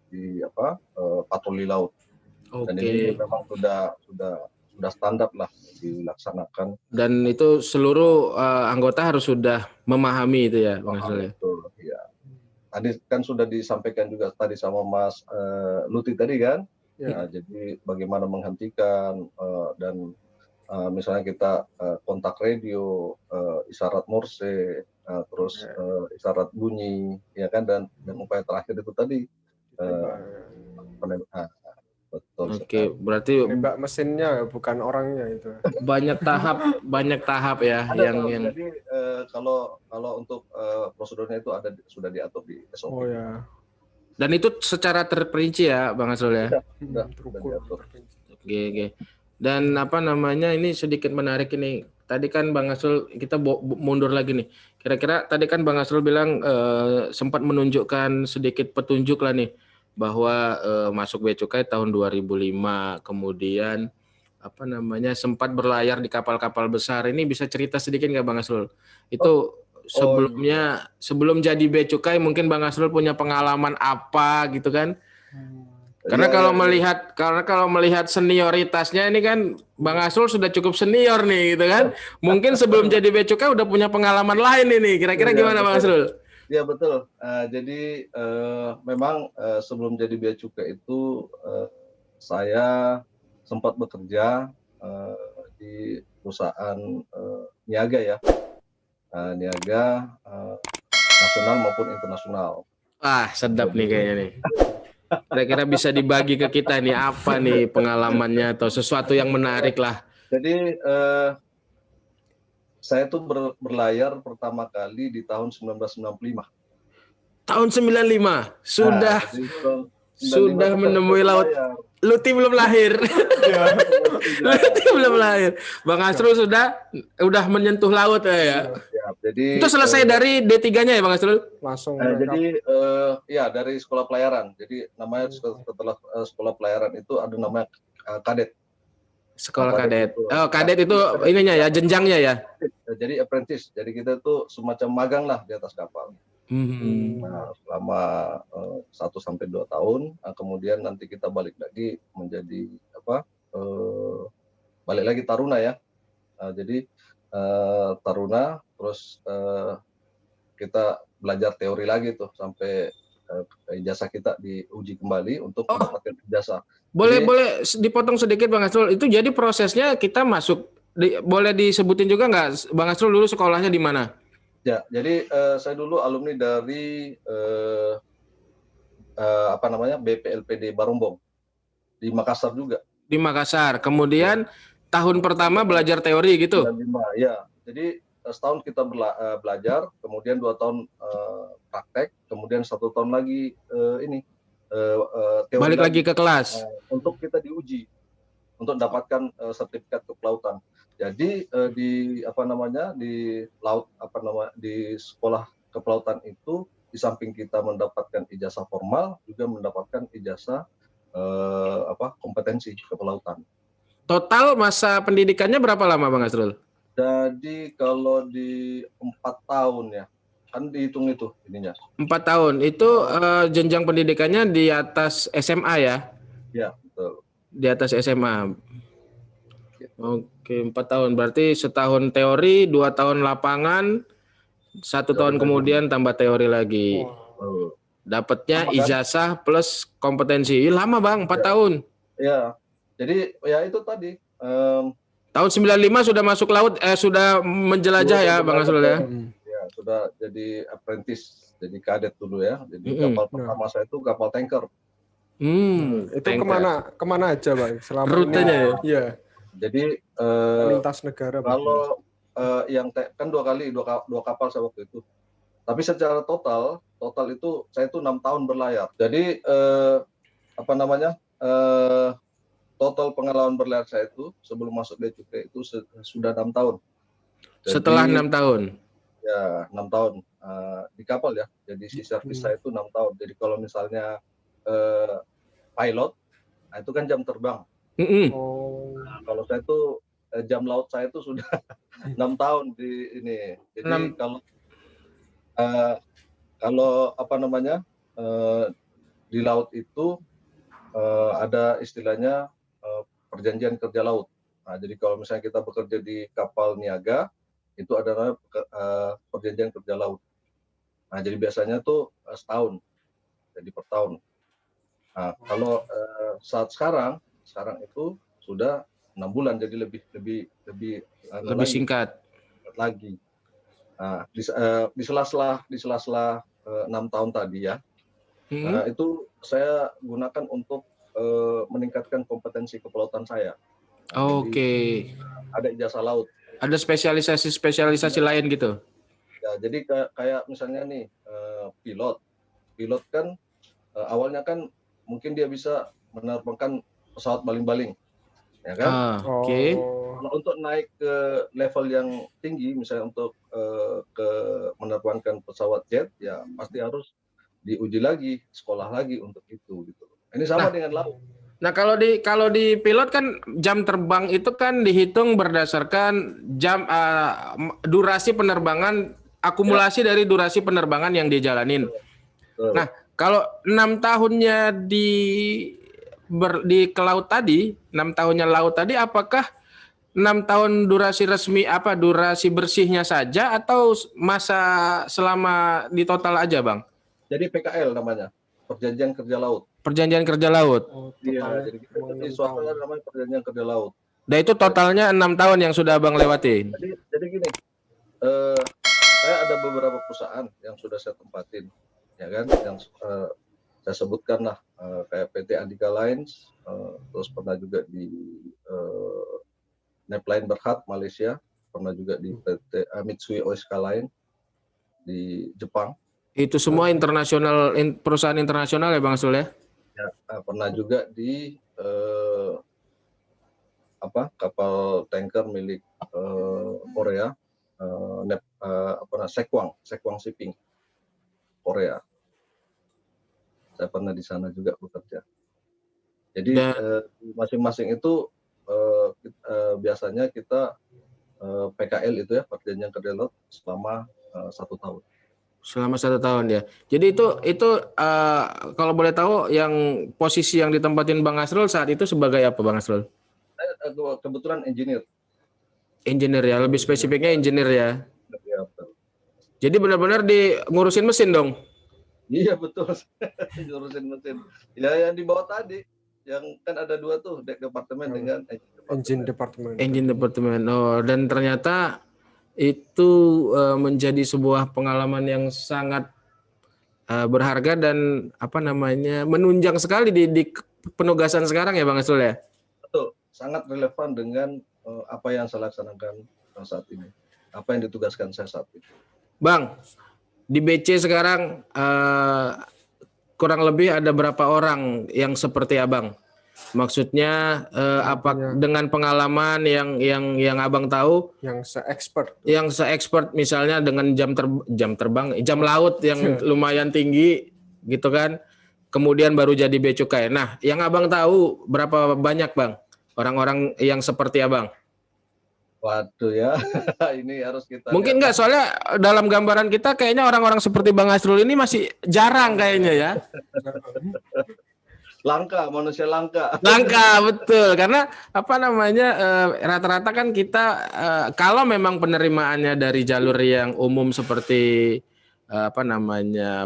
di patroli laut. Dan ini memang sudah standar lah dilaksanakan. Dan itu seluruh anggota harus sudah memahami itu ya, Bang Asrul ya. Betul, ya. Tadi kan sudah disampaikan juga tadi sama Mas Luti tadi kan. Ya. Nah, jadi bagaimana menghentikan dan misalnya kita kontak radio, isyarat Morse, terus isyarat bunyi, ya kan, dan upaya terakhir itu tadi. Betul. Oke, berarti nembak mesinnya bukan orangnya itu. Banyak tahap ya. Jadi kalau untuk prosedurnya itu sudah diatur di SOP. Oh ya. Dan itu secara terperinci ya, Bang Asrul ya. Sudah diatur. Oke. Dan ini sedikit menarik ini. Tadi kan Bang Asrul, kita mundur lagi nih. Kira-kira tadi kan Bang Asrul bilang sempat menunjukkan sedikit petunjuk lah nih bahwa masuk Bea Cukai tahun 2005, kemudian sempat berlayar di kapal-kapal besar. Ini bisa cerita sedikit nggak Bang Asrul? Itu sebelum jadi Bea Cukai mungkin Bang Asrul punya pengalaman apa gitu kan? Karena kalau melihat senioritasnya ini kan Bang Asrul sudah cukup senior nih gitu kan. Mungkin sebelum jadi Bea Cukai udah punya pengalaman lain ini. Kira-kira gimana Bang Asrul? Ya betul. Jadi memang sebelum jadi Bea Cukai itu saya sempat bekerja di perusahaan niaga ya, niaga nasional maupun internasional. Ah, sedap nih kayaknya nih. Kira-kira bisa dibagi ke kita nih apa nih pengalamannya atau sesuatu yang menarik lah. Jadi saya tuh berlayar pertama kali di tahun 1995. Tahun 95 sudah sudah menemui laut. Luti belum lahir. Luti belum lahir. Bang Asrul udah menyentuh laut ya. Jadi itu selesai dari D3-nya ya Bang Asrul? Langsung. Jadi ya dari sekolah pelayaran. Jadi namanya setelah sekolah pelayaran itu ada namanya kadet. Sekolah kadet. Kadet itu ininya ya, jenjangnya ya. Jadi apprentice. Jadi kita tuh semacam magang lah di atas kapal. Nah, selama 1-2 tahun, kemudian nanti kita balik lagi menjadi balik lagi taruna ya. Jadi taruna, terus kita belajar teori lagi tuh sampai ijazah kita diuji kembali untuk mendapatkan ijazah. Boleh dipotong sedikit Bang Asrul. Itu jadi prosesnya kita masuk, boleh disebutin juga nggak Bang Asrul dulu sekolahnya di mana? Ya, jadi saya dulu alumni dari BPLPD Barombong di Makassar juga. Di Makassar. Kemudian tahun pertama belajar teori gitu. Ya, jadi setahun kita belajar, kemudian 2 tahun praktek, kemudian 1 tahun lagi teori. Balik lagi ke kelas. Untuk kita diuji untuk mendapatkan sertifikat kepelautan. Jadi di laut di sekolah kepelautan itu di samping kita mendapatkan ijazah formal juga mendapatkan ijazah kompetensi kepelautan. Total masa pendidikannya berapa lama Bang Asrul? Jadi kalau di 4 tahun ya, kan dihitung itu ininya. 4 tahun itu jenjang pendidikannya di atas SMA ya? Ya, betul. Di atas SMA. Oke, 4 tahun. Berarti setahun teori, 2 tahun lapangan, 1 tahun kemudian tambah teori lagi. Dapatnya ijazah plus kompetensi. Lama Bang, 4 tahun. Ya, jadi ya itu tadi. Tahun 95 sudah masuk laut, sudah menjelajah ya Bang Asrul ya? Ya, sudah jadi apprentice, jadi kadet dulu ya. Jadi kapal pertama saya itu kapal tanker. Itu tanker. kemana aja Bang? Selama rutenya ya? Iya. Jadi lintas negara. Kalau yang kan 2 kapal saya waktu itu. Tapi secara total itu saya itu 6 tahun berlayar. Jadi total pengalaman berlayar saya itu sebelum masuk Bea Cukai itu sudah 6 tahun. Jadi, setelah 6 tahun? Ya, 6 tahun di kapal ya. Jadi si servis saya itu 6 tahun. Jadi kalau misalnya pilot, nah itu kan jam terbang. Nah, kalau saya itu jam laut saya itu sudah 6 tahun di ini. Jadi kalau di laut itu ada istilahnya perjanjian kerja laut. Nah, jadi kalau misalnya kita bekerja di kapal niaga itu adalah perjanjian kerja laut. Nah, jadi biasanya tuh setahun, jadi per tahun. Nah, kalau saat sekarang itu sudah 6 bulan, jadi lebih singkat lagi. Nah, di sela-sela 6 tahun tadi ya, itu saya gunakan untuk meningkatkan kompetensi kepelautan saya. Nah, Oke. Ada ijazah laut. Ada spesialisasi lain gitu? Ya, jadi kayak misalnya nih pilot kan awalnya kan mungkin dia bisa menerbangkan pesawat baling-baling, ya kan? Oke. Kalau untuk naik ke level yang tinggi, misalnya untuk menerbangkan pesawat jet, ya pasti harus diuji lagi, sekolah lagi untuk itu, gitu. Ini sama dengan laut. Nah, kalau di pilot kan jam terbang itu kan dihitung berdasarkan jam durasi penerbangan, akumulasi dari durasi penerbangan yang dijalanin. Nah, kalau 6 tahunnya di ke laut tadi, 6 tahunnya laut tadi, apakah 6 tahun durasi resmi durasi bersihnya saja atau masa selama di total aja, Bang? Jadi PKL namanya, perjanjian kerja laut. Perjanjian kerja laut. Iya, jadi kita di swasta namanya perjanjian kerja laut. Dan itu totalnya 6 tahun yang sudah Abang lewatin. Jadi gini, saya ada beberapa perusahaan yang sudah saya tempatin, ya kan, yang saya sebutkan lah, kayak PT Andika Lines, terus pernah juga di Nepline Berhad Malaysia, pernah juga di PT Mitsui Oiska Line di Jepang. Itu semua internasional, perusahaan internasional ya Bang Asrul ya? Ya, pernah juga di kapal tanker milik Korea, Sekwang Shipping Korea. Saya pernah di sana juga bekerja. Jadi masing-masing itu biasanya kita PKL itu ya, perjanjian kerja laut selama 1 tahun. Selama 1 tahun ya. Jadi itu kalau boleh tahu yang posisi yang ditempatin Bang Asrul saat itu sebagai apa Bang Asrul? Kebetulan engineer. Engineer ya, lebih spesifiknya engineer ya. Ya betul. Jadi benar-benar ngurusin mesin dong? Iya betul, ngurusin mesin. Ya yang di bawah tadi, yang kan ada 2 tuh, deck departemen dengan engine departemen. Engine departemen. Oh, dan ternyata itu menjadi sebuah pengalaman yang sangat berharga dan menunjang sekali di penugasan sekarang ya Bang Asrul ya. Betul, sangat relevan dengan apa yang saya laksanakan saat ini, apa yang ditugaskan saya saat ini. Bang, di BC sekarang kurang lebih ada berapa orang yang seperti Abang? Maksudnya dengan pengalaman yang Abang tahu, yang se-expert misalnya dengan jam laut yang lumayan tinggi gitu kan, kemudian baru jadi bea cukai. Nah, yang Abang tahu berapa banyak Bang orang-orang yang seperti Abang? Waduh ya, ini harus kita mungkin enggak, soalnya dalam gambaran kita kayaknya orang-orang seperti Bang Asrul ini masih jarang kayaknya ya. Langka, manusia langka. Langka, betul. Karena rata-rata kan kita kalau memang penerimaannya dari jalur yang umum seperti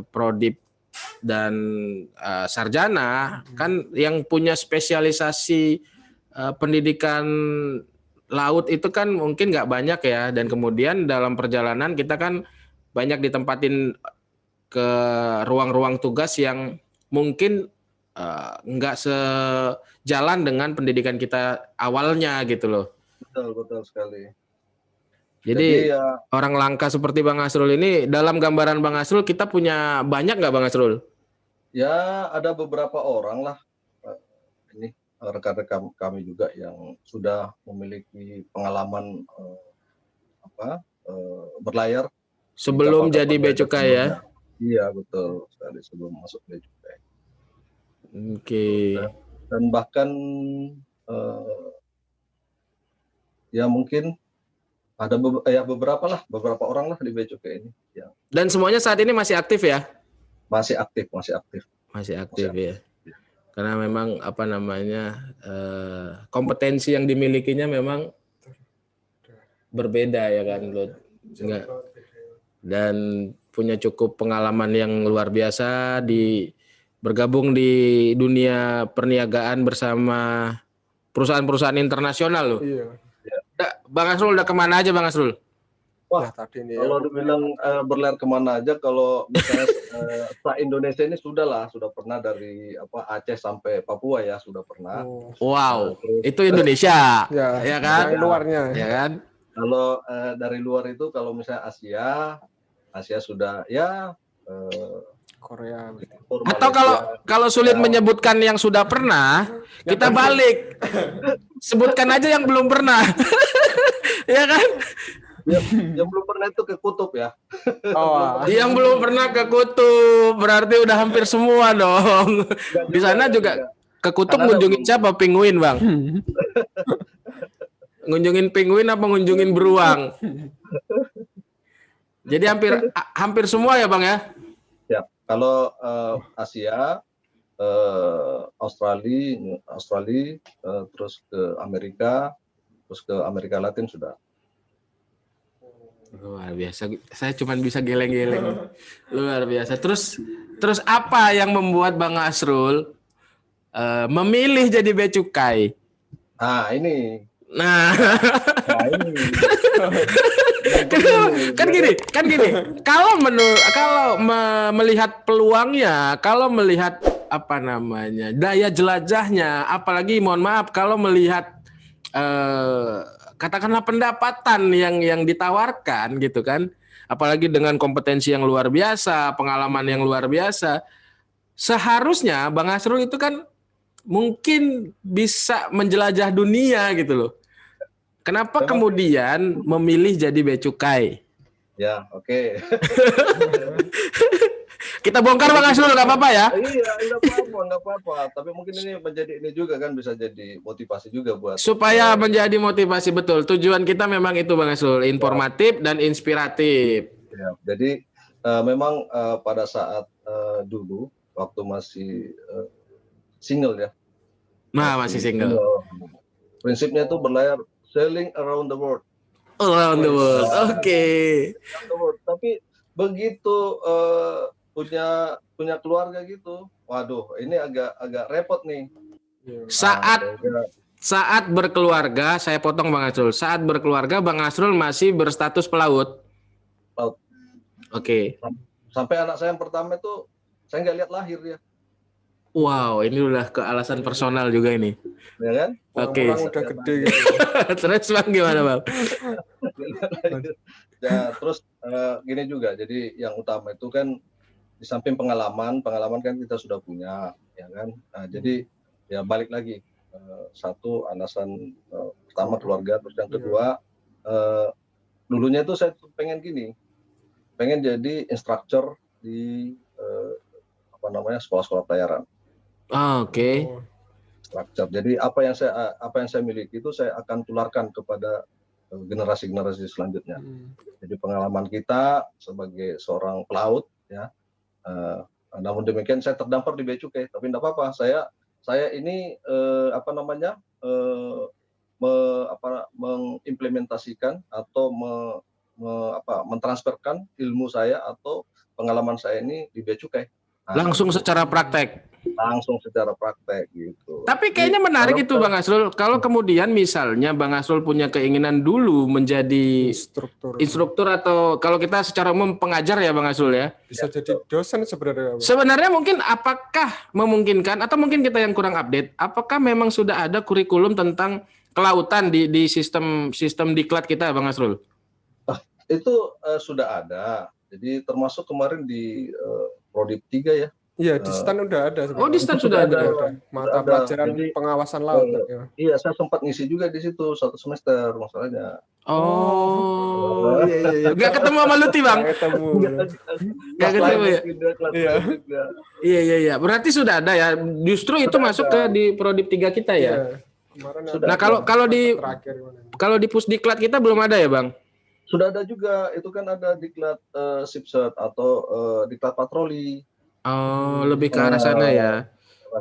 prodip dan sarjana, kan yang punya spesialisasi pendidikan laut itu kan mungkin nggak banyak ya, dan kemudian dalam perjalanan kita kan banyak ditempatin ke ruang-ruang tugas yang mungkin nggak sejalan dengan pendidikan kita awalnya gitu loh. Betul sekali. Jadi orang langka seperti Bang Asrul ini, dalam gambaran Bang Asrul kita punya banyak nggak Bang Asrul? Ya ada beberapa orang lah. Ini rekan-rekan kami juga yang sudah memiliki pengalaman berlayar sebelum jadi bea cukai ya. Iya betul sekali, sebelum masuk bea cukai. Oke. Dan bahkan ya mungkin ada beberapa orang lah di bea cukai ini. Ya. Dan semuanya saat ini masih aktif ya? Masih aktif. Masih aktif ya. Karena memang kompetensi yang dimilikinya memang berbeda ya kan, Lut. Dan punya cukup pengalaman yang luar biasa bergabung di dunia perniagaan bersama perusahaan-perusahaan internasional loh. Iya. Bang Asrul udah kemana aja Bang Asrul? Wah, kalau dibilang berlayar kemana aja, kalau misalnya Indonesia ini sudah pernah dari Aceh sampai Papua ya, sudah pernah. Wow, itu Indonesia, ya kan? Yang luarnya, ya kan? Kalau dari luar itu, kalau misalnya Asia sudah ya. Korea. Atau kalau sulit menyebutkan yang sudah pernah, kita balik, sebutkan aja yang belum pernah, ya kan? Yang belum pernah itu ke kutub ya. Yang belum pernah ke kutub berarti udah hampir semua dong. Di sana juga ke kutub ngunjungin siapa? Penguin Bang. Ngunjungin penguin apa ngunjungin beruang? Jadi hampir semua ya Bang ya. Ya, kalau Asia, Australia, terus ke Amerika, terus ke Amerika Latin sudah. Luar biasa. Saya cuma bisa geleng-geleng. Luar biasa. Terus apa yang membuat Bang Asrul memilih jadi bea cukai. Nah, ini. Nah, Nah, ini. kan gini. Kalau melihat peluangnya, kalau melihat apa namanya daya jelajahnya, apalagi mohon maaf kalau melihat katakanlah pendapatan yang ditawarkan gitu kan, apalagi dengan kompetensi yang luar biasa, pengalaman yang luar biasa, seharusnya Bang Asrul itu kan mungkin bisa menjelajah dunia gitu loh. Kenapa kemudian memilih jadi bea cukai? Ya, oke. Kita bongkar Bang Asrul, nggak apa-apa ya? Iya, nggak apa-apa. Tapi mungkin ini menjadi ini juga kan bisa jadi motivasi juga buat. Supaya menjadi motivasi betul. Tujuan kita memang itu Bang Asrul, informatif dan inspiratif. Ya, jadi memang pada saat dulu waktu masih single ya. Nah, masih single. Prinsipnya itu berlayar sailing around the world. Around the world. Oke. Tapi begitu punya keluarga gitu, waduh, ini agak repot nih. Saat berkeluarga, saya potong Bang Asrul. Saat berkeluarga, Bang Asrul masih berstatus pelaut. Pelaut. Oke. Sampai anak saya yang pertama itu saya nggak lihat lahir ya. Wow, ini udah ke alasan personal juga ini. Ya kan? Oke. Orang udah gede gitu. Terus Bang gimana Bang? Ya, terus gini juga. Jadi yang utama itu kan di samping pengalaman kan kita sudah punya, ya kan. Nah, jadi ya balik lagi satu alasan pertama keluarga, terus yang kedua dulunya itu saya pengen jadi instruktur di sekolah-sekolah pelayaran. Oke. Instruktur. Jadi apa yang saya miliki itu saya akan tularkan kepada generasi-generasi selanjutnya. Jadi pengalaman kita sebagai seorang pelaut, ya. Namun demikian saya terdampar di bea cukai, tapi tidak apa-apa. Saya ini mengimplementasikan atau mentransferkan ilmu saya atau pengalaman saya ini di bea cukai. Langsung secara praktek. Gitu. Tapi kayaknya menarik itu Bang Asrul. Kalau kemudian misalnya Bang Asrul punya keinginan dulu menjadi instruktur atau kalau kita secara umum pengajar ya Bang Asrul ya. Bisa jadi dosen sebenarnya. Sebenarnya mungkin apakah memungkinkan atau mungkin kita yang kurang update, apakah memang sudah ada kurikulum tentang kelautan di sistem diklat kita Bang Asrul? Itu sudah ada. Jadi termasuk kemarin di Prodip 3 ya. Iya, di STAN udah ada. Oh, di STAN sudah ada. Mata pelajaran pengawasan laut. Iya, saya sempat ngisi juga di situ 1 semester masalahnya. Oh, iya. Gak ketemu sama Luti, Bang? Gak ketemu ya? Iya. Berarti sudah ada ya. Justru itu masuk ke di Prodip 3 kita ya? Nah, kalau di Pusdiklat kita belum ada ya, Bang? Sudah ada juga. Itu kan ada diklat Sipset atau diklat patroli. Oh, lebih ke arah sana ya.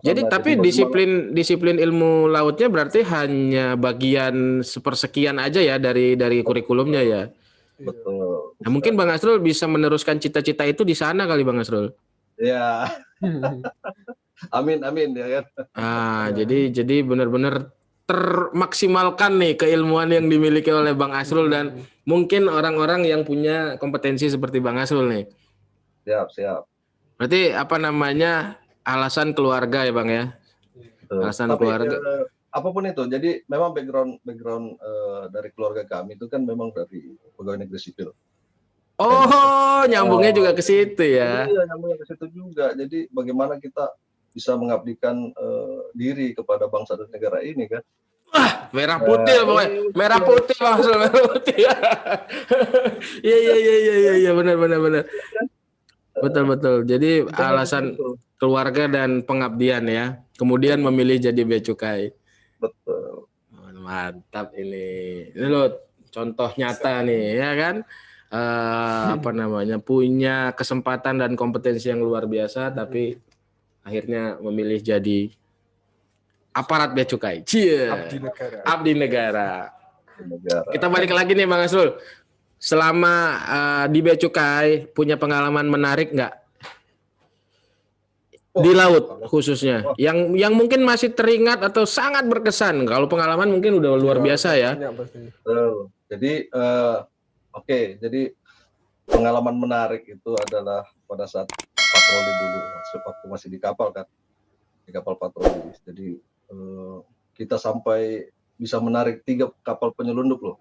Jadi tapi disiplin ilmu lautnya berarti hanya bagian sepersekian aja ya dari kurikulumnya ya. Betul. Nah, mungkin Bang Asrul bisa meneruskan cita-cita itu di sana kali Bang Asrul. Ya. Amin ya kan. Jadi benar-benar termaksimalkan nih keilmuan yang dimiliki oleh Bang Asrul dan mungkin orang-orang yang punya kompetensi seperti Bang Asrul nih. Siap. Berarti alasan keluarga ya Bang ya? Alasan keluarga. Apapun itu, jadi memang background dari keluarga kami itu kan memang dari pegawai negeri sipil. Oh, nyambungnya juga ke situ ya? Iya, nyambungnya ke situ juga. Jadi bagaimana kita bisa mengabdikan diri kepada bangsa dan negara ini kan? Merah putih pokoknya. Merah putih Bang, merah putih. Iya, benar. Betul. Jadi alasan keluarga dan pengabdian ya. Kemudian memilih jadi bea cukai. Betul. Mantap ini. Ini loh contoh nyata nih ya kan. Punya kesempatan dan kompetensi yang luar biasa tapi akhirnya memilih jadi aparat bea cukai. Abdi negara. Kita balik lagi nih Bang Asrul. Selama di bea cukai punya pengalaman menarik nggak? Di laut khususnya. Yang mungkin masih teringat atau sangat berkesan. Kalau pengalaman mungkin udah luar biasa ya. Jadi oke, jadi pengalaman menarik itu adalah pada saat patroli dulu, waktu masih di kapal kan, di kapal patroli. Jadi kita sampai bisa menarik 3 kapal penyelundup loh.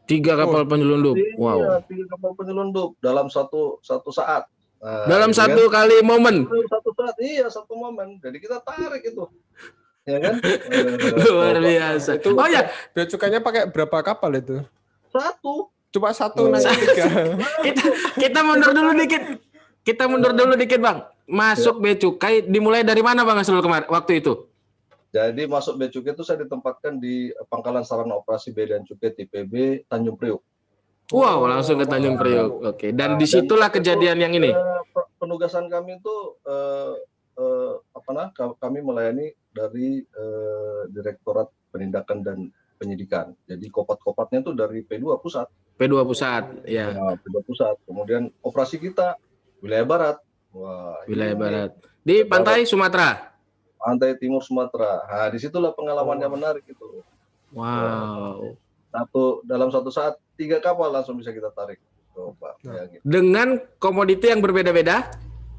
3 kapal penyelundup. Wow. 3 kapal penyelundup dalam satu saat. Dalam satu kali momen. Satu saat, iya, satu momen. Jadi kita tarik itu, ya kan? Luar biasa. Itu, oh ya, bea cukainya pakai berapa kapal itu? Satu. Cuma satu naik 3. Kita mundur dulu dikit. Kita mundur dulu dikit, Bang. Masuk bea cukai dimulai dari mana, Bang Asrul waktu itu? Jadi masuk bea cukai itu saya ditempatkan di Pangkalan Sarana Operasi Bea dan Cukai TPB Tanjung Priuk. Wow, langsung ke Tanjung Priuk. Oke. Dan disitulah kejadian yang ini. Penugasan kami itu kami melayani dari Direktorat Penindakan dan Penyidikan. Jadi kopat-kopatnya itu dari P2 Pusat. P2 Pusat, ya. P2 Pusat. Kemudian operasi kita wilayah Barat. Wah, wilayah Barat. Di pantai Sumatera. Pantai Timur Sumatera. Nah, disitulah pengalamannya menarik itu. Wow. Dalam satu saat 3 kapal langsung bisa kita tarik. Coba, gitu. Dengan komoditi yang berbeda-beda.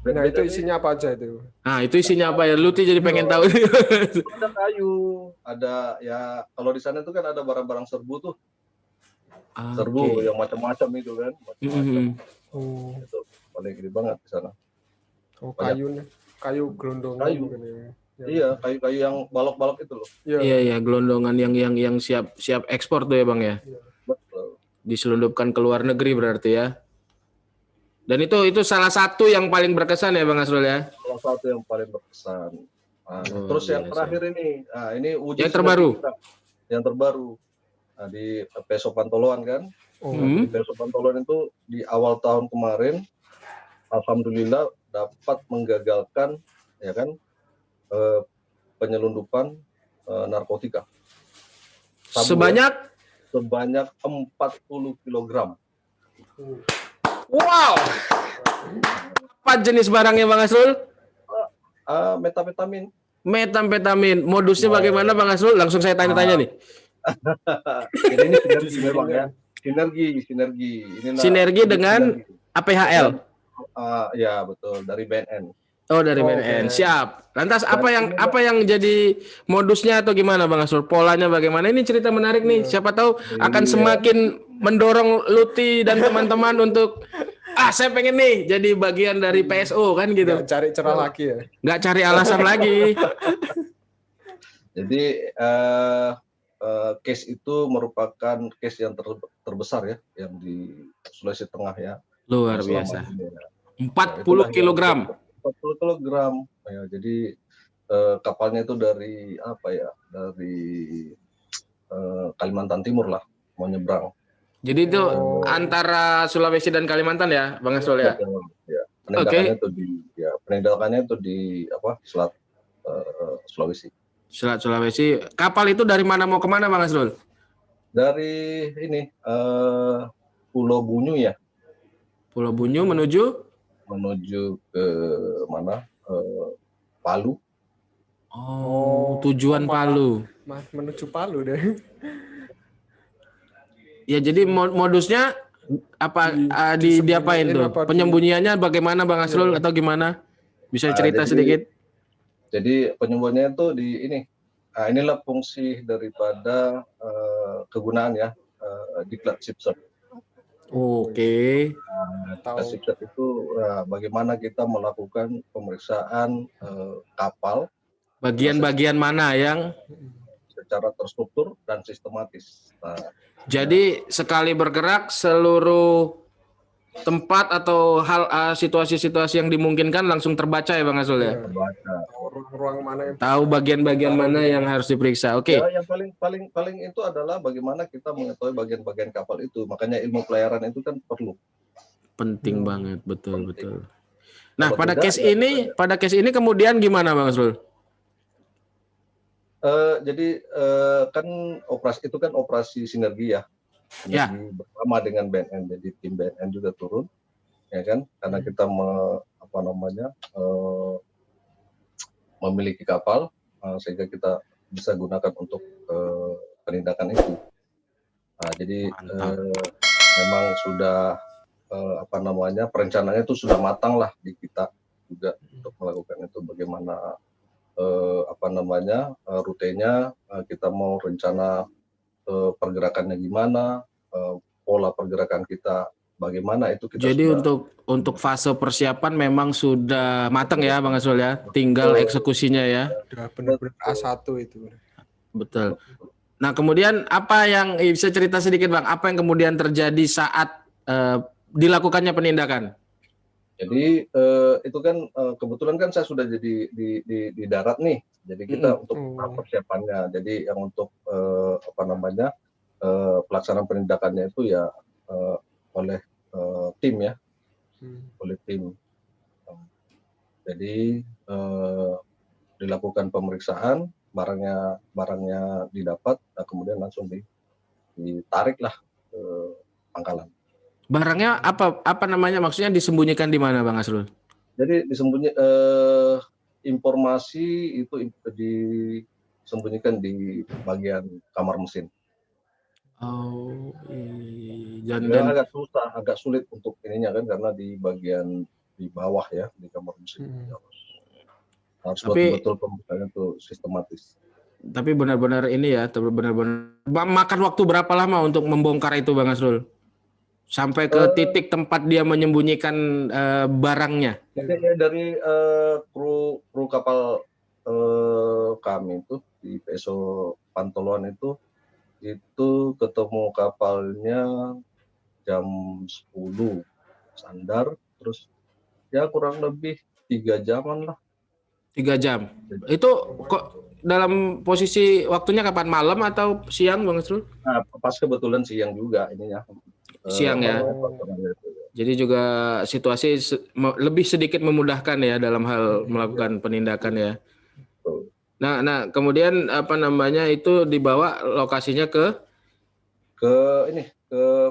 Nah, itu isinya apa aja itu? Nah, itu isinya apa ya? Luti jadi pengen tahu. Ada kayu, ada ya kalau di sana itu kan ada barang-barang serbu tuh. Serbu yang macam-macam itu kan. Itu paling gede banget di sana. Oh, kayu gelondongan. Kayu. Iya, kayu-kayu yang balok-balok itu loh. Iya, gelondongan yang siap ekspor tuh ya, Bang ya. Betul. Diselundupkan ke luar negeri berarti ya. Dan itu salah satu yang paling berkesan ya, Bang Asrul ya. Salah satu yang paling berkesan. Terus yang terakhir ini uji yang terbaru. Yang terbaru. Nah, di PSO Pantoloan kan. Di PSO Pantoloan itu di awal tahun kemarin alhamdulillah dapat menggagalkan ya kan penyelundupan narkotika. Sebanyak 40 kg. Wow. Apa jenis barangnya, Bang Asrul? Metamfetamin. Metamfetamin. Modusnya bagaimana, Bang Asrul? Langsung saya tanya-tanya nih. Jadi ini sinergi memang ya. Sinergi. Sinergi dengan APHL. Ya betul, dari BNN. Oh, dari BNN. Siap. Lantas apa yang jadi modusnya atau gimana, Bang Asrul? Polanya bagaimana? Ini cerita menarik nih. Siapa tahu akan semakin mendorong Luti dan teman-teman untuk saya pengen nih jadi bagian dari PSO kan gitu. Nggak cari celah lagi ya. Nggak cari alasan lagi. Jadi case itu merupakan case yang terbesar ya, yang di Sulawesi Tengah ya. Luar biasa. 40 kilogram. 40 kilogram. Ya, jadi kapalnya itu dari dari Kalimantan Timur lah, mau nyebrang. Jadi itu antara Sulawesi dan Kalimantan ya, Bang Asrul ya. Ya. Penindakannya itu di Selat Sulawesi. Selat Sulawesi. Kapal itu dari mana mau kemana, Bang Asrul? Dari ini Pulau Bunyu ya. Pulau Bunyu menuju ke mana? Palu. Oh, tujuan Palu. Menuju Palu deh. Ya, jadi modusnya apa diapain tuh? Penyembunyiannya bagaimana, Bang Asrul, atau gimana? Bisa cerita sedikit? Jadi penyembunyiannya itu di ini. Inilah fungsi daripada kegunaan ya diklat shipset. Oke. Diklat shipset itu bagaimana kita melakukan pemeriksaan kapal. Bagian-bagian mana yang secara terstruktur dan sistematis. Jadi sekali bergerak seluruh tempat atau situasi-situasi yang dimungkinkan langsung terbaca ya, Bang Asrul ya. Terbaca. Ruang mana yang tahu bagian-bagian mana yang harus diperiksa. Oke. Ya, yang paling itu adalah bagaimana kita mengetahui bagian-bagian kapal itu. Makanya ilmu pelayaran itu kan perlu. Penting banget, betul. Nah, pada case ini kemudian gimana, Bang Asrul? Jadi kan operasi itu kan operasi sinergi ya. Bersama dengan BNN, jadi tim BNN juga turun, ya kan? Karena kita memiliki kapal sehingga kita bisa gunakan untuk penindakan itu. Nah, jadi memang sudah perencanaannya itu sudah matang lah di kita juga untuk melakukan itu. Bagaimana rutenya, kita mau rencana pergerakannya gimana, pola pergerakan kita bagaimana, itu kita. Jadi untuk fase persiapan memang sudah matang ya Bang Asrul ya, tinggal eksekusinya ya. Sudah benar-benar A1 itu. Betul. Nah kemudian apa yang bisa cerita sedikit Bang, apa yang kemudian terjadi saat dilakukannya penindakan? Jadi itu kan kebetulan kan saya sudah jadi di darat nih, jadi kita untuk persiapannya. Jadi yang untuk pelaksanaan penindakannya itu ya oleh tim ya, oleh tim. Jadi dilakukan pemeriksaan, barangnya didapat, nah kemudian langsung ditarik lah ke pangkalan. Barangnya apa namanya, maksudnya disembunyikan di mana Bang Asrul? Jadi informasi itu disembunyikan di bagian kamar mesin. Oh, iya. Dan agak sulit untuk ininya kan, karena di bagian di bawah ya, di kamar mesin. Harus betul-betul pembukaannya itu sistematis. Tapi benar-benar ini ya, benar-benar makan waktu berapa lama untuk membongkar itu Bang Asrul? Sampai ke titik tempat dia menyembunyikan barangnya. Dari kru kapal kami itu di PSO Pantoloan itu ketemu kapalnya jam 10 sandar, terus ya kurang lebih 3 jaman lah. 3 jam. Itu kok dalam posisi waktunya kapan, malam atau siang Bang Asrul? Nah, pas kebetulan siang juga ininya. Siang ya. Jadi juga situasi lebih sedikit memudahkan ya dalam hal melakukan penindakan ya. Nah kemudian itu dibawa lokasinya ke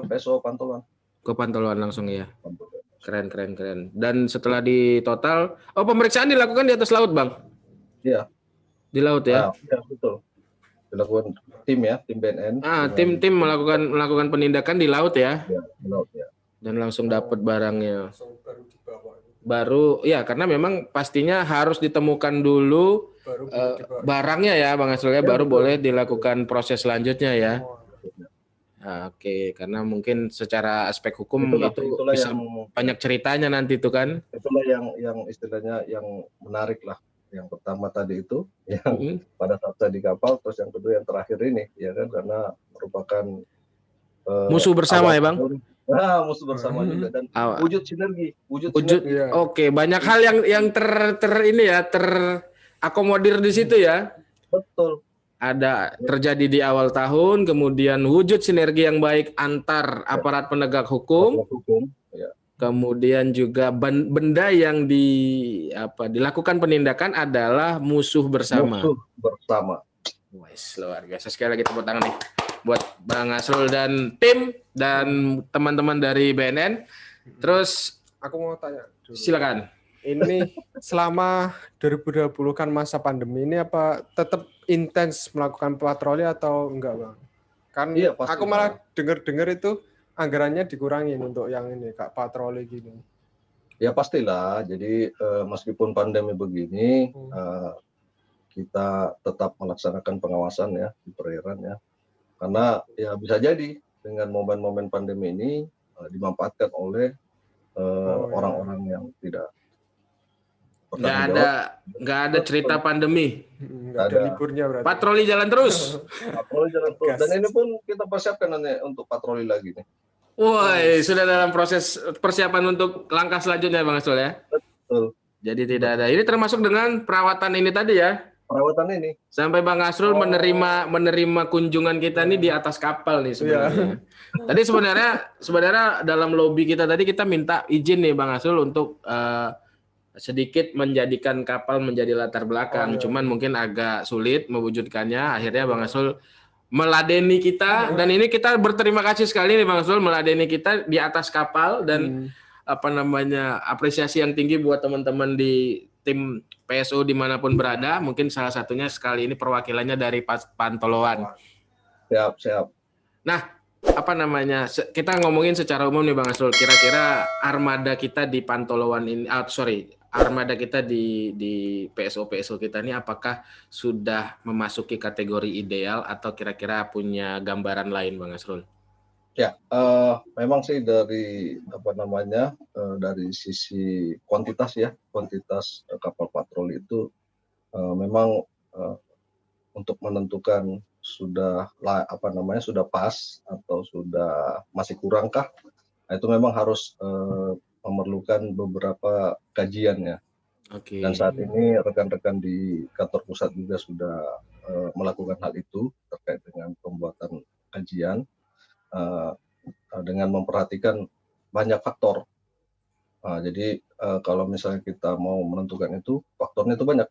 PSO Pantoloan. Ke Pantoloan langsung ya. Keren. Dan setelah di total, pemeriksaan dilakukan di atas laut Bang? Iya. Di laut ya? Ya betul. Dilakukan tim BNN. Tim melakukan penindakan di laut ya? Ya, di laut ya. Dan langsung dapat barangnya. Baru ya, karena memang pastinya harus ditemukan dulu barangnya ya Bang Asrul ya, baru boleh dilakukan proses selanjutnya ya. Oke, karena mungkin secara aspek hukum itulah bisa banyak ceritanya nanti itu kan. Itulah yang istilahnya yang menarik lah. Yang pertama tadi itu yang pada saat saya di kapal, terus yang kedua yang terakhir ini ya kan, karena merupakan musuh bersama ya Bang. Musuh bersama juga, dan wujud sinergi. Ya. Oke, banyak hal yang terakomodir di situ ya. Betul. Ada terjadi di awal tahun, kemudian wujud sinergi yang baik antar aparat penegak hukum. Kemudian juga benda yang dilakukan penindakan adalah musuh bersama. Musuh bersama. Wes, luar biasa. Sekali lagi tepuk tangan nih buat Bang Asrul dan tim dan teman-teman dari BNN. Terus aku mau tanya dulu. Silakan. Ini selama 2020 kan masa pandemi ini, apa tetap intens melakukan patroli atau enggak Bang? Kan iya, aku malah dengar itu anggarannya dikurangin untuk yang ini Kak, patroli gini. Ya pastilah. Jadi meskipun pandemi begini, kita tetap melaksanakan pengawasan ya di perairan ya. Karena ya bisa jadi dengan momen-momen pandemi ini dimanfaatkan oleh orang-orang yang tidak nggak ada cerita pandemi. Nggak ada liburnya berarti. Patroli jalan terus. Patroli jalan terus. Dan ini pun kita persiapkan nanti untuk patroli lagi nih. Woi, sudah dalam proses persiapan untuk langkah selanjutnya Bang Asrul ya. Betul. Jadi tidak ada. Ini termasuk dengan perawatan ini tadi ya. Perawatan ini. Sampai Bang Asrul menerima kunjungan kita nih di atas kapal nih sebenarnya. Tadi sebenarnya dalam lobby kita tadi kita minta izin nih Bang Asrul untuk sedikit menjadikan kapal menjadi latar belakang. Cuman mungkin agak sulit mewujudkannya. Akhirnya Bang Asrul meladeni kita, dan ini kita berterima kasih sekali nih Bang Asrul meladeni kita di atas kapal, dan apresiasi yang tinggi buat teman-teman di tim PSO dimanapun berada, mungkin salah satunya sekali ini perwakilannya dari Pantoloan. Siap. Nah, apa namanya? Kita ngomongin secara umum nih Bang Asrul. Kira-kira armada kita di Pantoloan ini, armada kita di PSO kita ini apakah sudah memasuki kategori ideal atau kira-kira punya gambaran lain Bang Asrul? Ya, memang sih dari dari sisi kuantitas kapal patroli itu memang untuk menentukan sudah pas atau sudah masih kurangkah, nah, itu memang harus memerlukan beberapa kajian ya. Okay. Dan saat ini rekan-rekan di kantor pusat juga sudah melakukan hal itu terkait dengan pembuatan kajian. Dengan memperhatikan banyak faktor. Jadi kalau misalnya kita mau menentukan itu, faktornya itu banyak.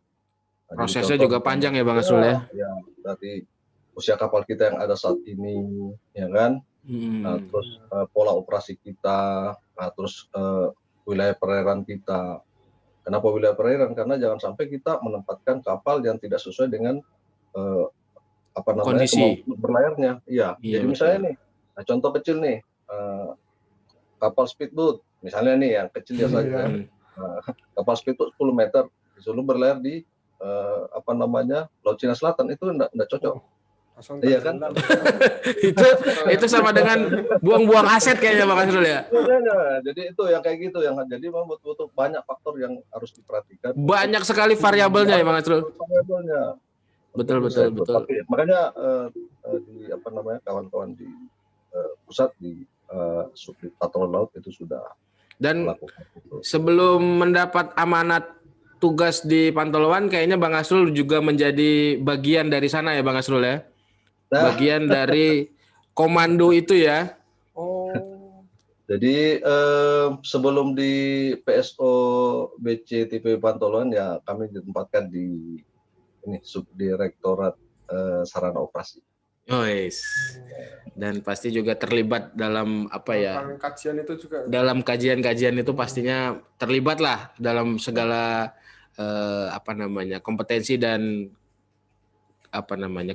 Prosesnya juga panjang ya Bang Asrul ya? Ya, dari usia kapal kita yang ada saat ini, ya kan? Terus pola operasi kita, terus wilayah perairan kita. Kenapa wilayah perairan? Karena jangan sampai kita menempatkan kapal yang tidak sesuai dengan kondisi kemampuan berlayarnya. Iya. Jadi betul. Misalnya nih, nah, contoh kecil nih, kapal speedboat, misalnya nih yang kecil ya saja, kapal speedboat 10 meter, disuruh berlayar di Laut Cina Selatan, itu enggak cocok. Iya kan? itu sama dengan buang-buang aset kayaknya Bang Asrul ya. Jadi itu yang kayak gitu, yang jadi memang betul-betul banyak faktor yang harus diperhatikan. Banyak sekali variabelnya ya Bang Asrul. Variabelnya. Betul. Tapi, makanya kawan-kawan di pusat di subdit patroli laut itu sudah melakukan itu. Sebelum mendapat amanat tugas di Pantoloan, kayaknya Bang Asrul juga menjadi bagian dari sana ya Bang Asrul ya. Bagian dari komando itu ya. Jadi sebelum di PSO BC TP Pantoloan ya kami ditempatkan di Subdirektorat Sarana Operasi. Dan pasti juga terlibat dalam kajian itu juga. Dalam kajian-kajian itu pastinya terlibat lah dalam segala kompetensi dan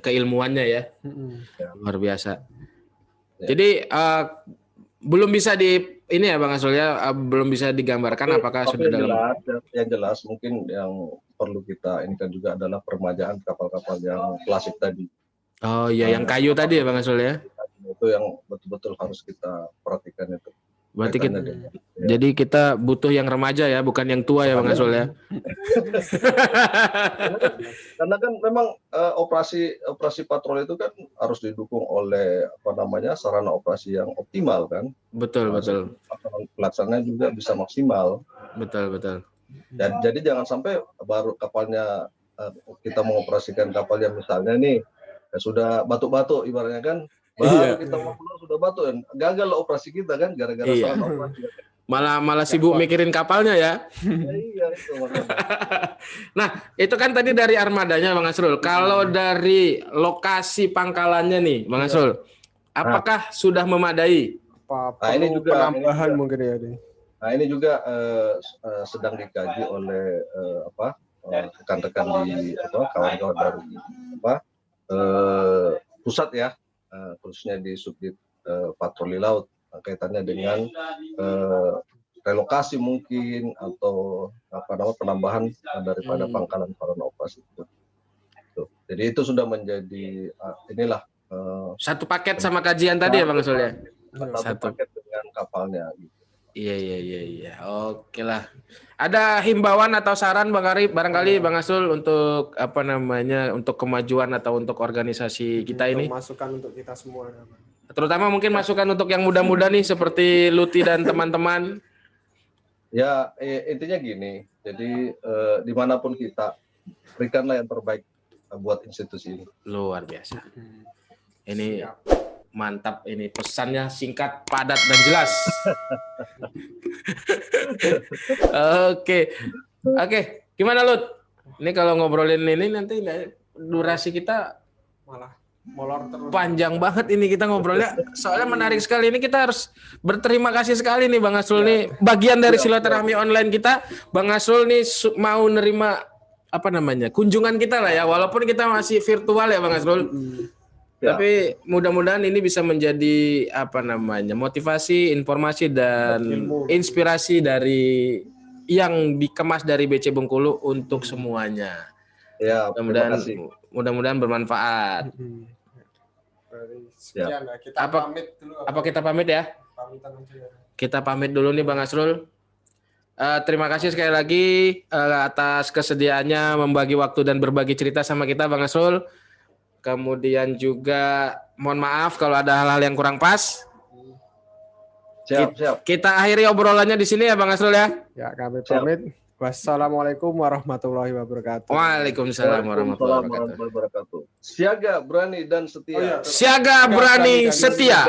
keilmuannya ya. Luar biasa. Ya. Jadi belum bisa Bang Asrul ya, belum bisa digambarkan apakah sudah dalam yang jelas mungkin yang perlu kita ini kan juga adalah permajaan kapal-kapal yang klasik tadi. Oh iya, yang kayu tadi ya Bang Asrul ya. Itu yang betul-betul harus kita perhatikan itu. Berarti jadi kita butuh yang remaja ya, bukan yang tua ya Bang Asrul ya. Karena kan memang operasi patroli itu kan harus didukung oleh sarana operasi yang optimal kan. Betul. Pelaksanaan juga bisa maksimal. Betul. Dan jadi jangan sampai baru kapalnya kita mengoperasikan kapal yang misalnya nih sudah batuk-batuk ibaratnya kan, baru kita mau pulang sudah batuk, gagal lah operasi kita kan gara-gara salah operasi. Malah sibuk mikirin kapalnya ya. Iya itu makanya. Nah itu kan tadi dari armadanya Bang Asrul. Kalau dari lokasi pangkalannya nih Bang Asrul, apakah sudah memadai? Ini juga penambahan mungkin ya. Nah ini juga sedang dikaji oleh rekan-rekan di kawan-kawan dari pusat ya, khususnya di subdit patroli laut, kaitannya dengan relokasi mungkin atau penambahan daripada pangkalan sarana operasi itu. Jadi itu sudah menjadi satu paket sama kajian tadi ya Bang Asrul ya. Satu paket dengan kapalnya gitu. Iya. Oke lah. Ada himbauan atau saran barangkali Bang Asrul untuk untuk kemajuan atau untuk organisasi kita ini? Masukan untuk kita semua. Terutama mungkin masukan untuk yang muda-muda nih seperti Luti dan teman-teman. Ya intinya gini. Jadi dimanapun kita berikanlah yang terbaik buat institusi ini. Luar biasa. Ini mantap, ini pesannya singkat, padat dan jelas. Oke. Gimana Lut? Ini kalau ngobrolin ini nanti durasi kita molor terus. Panjang banget ini kita ngobrolnya. Soalnya menarik sekali. Ini kita harus berterima kasih sekali nih Bang Asrul nih. Bagian dari silaturahmi online kita, Bang Asrul nih mau nerima kunjungan kita lah ya. Walaupun kita masih virtual ya Bang Asrul. Tapi mudah-mudahan ini bisa menjadi motivasi, informasi dan inspirasi dari yang dikemas dari BC Bengkulu untuk semuanya. Ya, mudah-mudahan bermanfaat. Sekian, kita pamit dulu. Apa kita pamit ya? Kita pamit dulu nih Bang Asrul. Terima kasih sekali lagi atas kesediaannya membagi waktu dan berbagi cerita sama kita Bang Asrul. Kemudian juga mohon maaf kalau ada hal-hal yang kurang pas. Siap. Kita akhiri obrolannya di sini ya Bang Asrul ya. Ya, kami pamit. Wassalamualaikum warahmatullahi wabarakatuh. Waalaikumsalam warahmatullahi wabarakatuh. Siaga, berani dan setia. Siaga, berani, setia.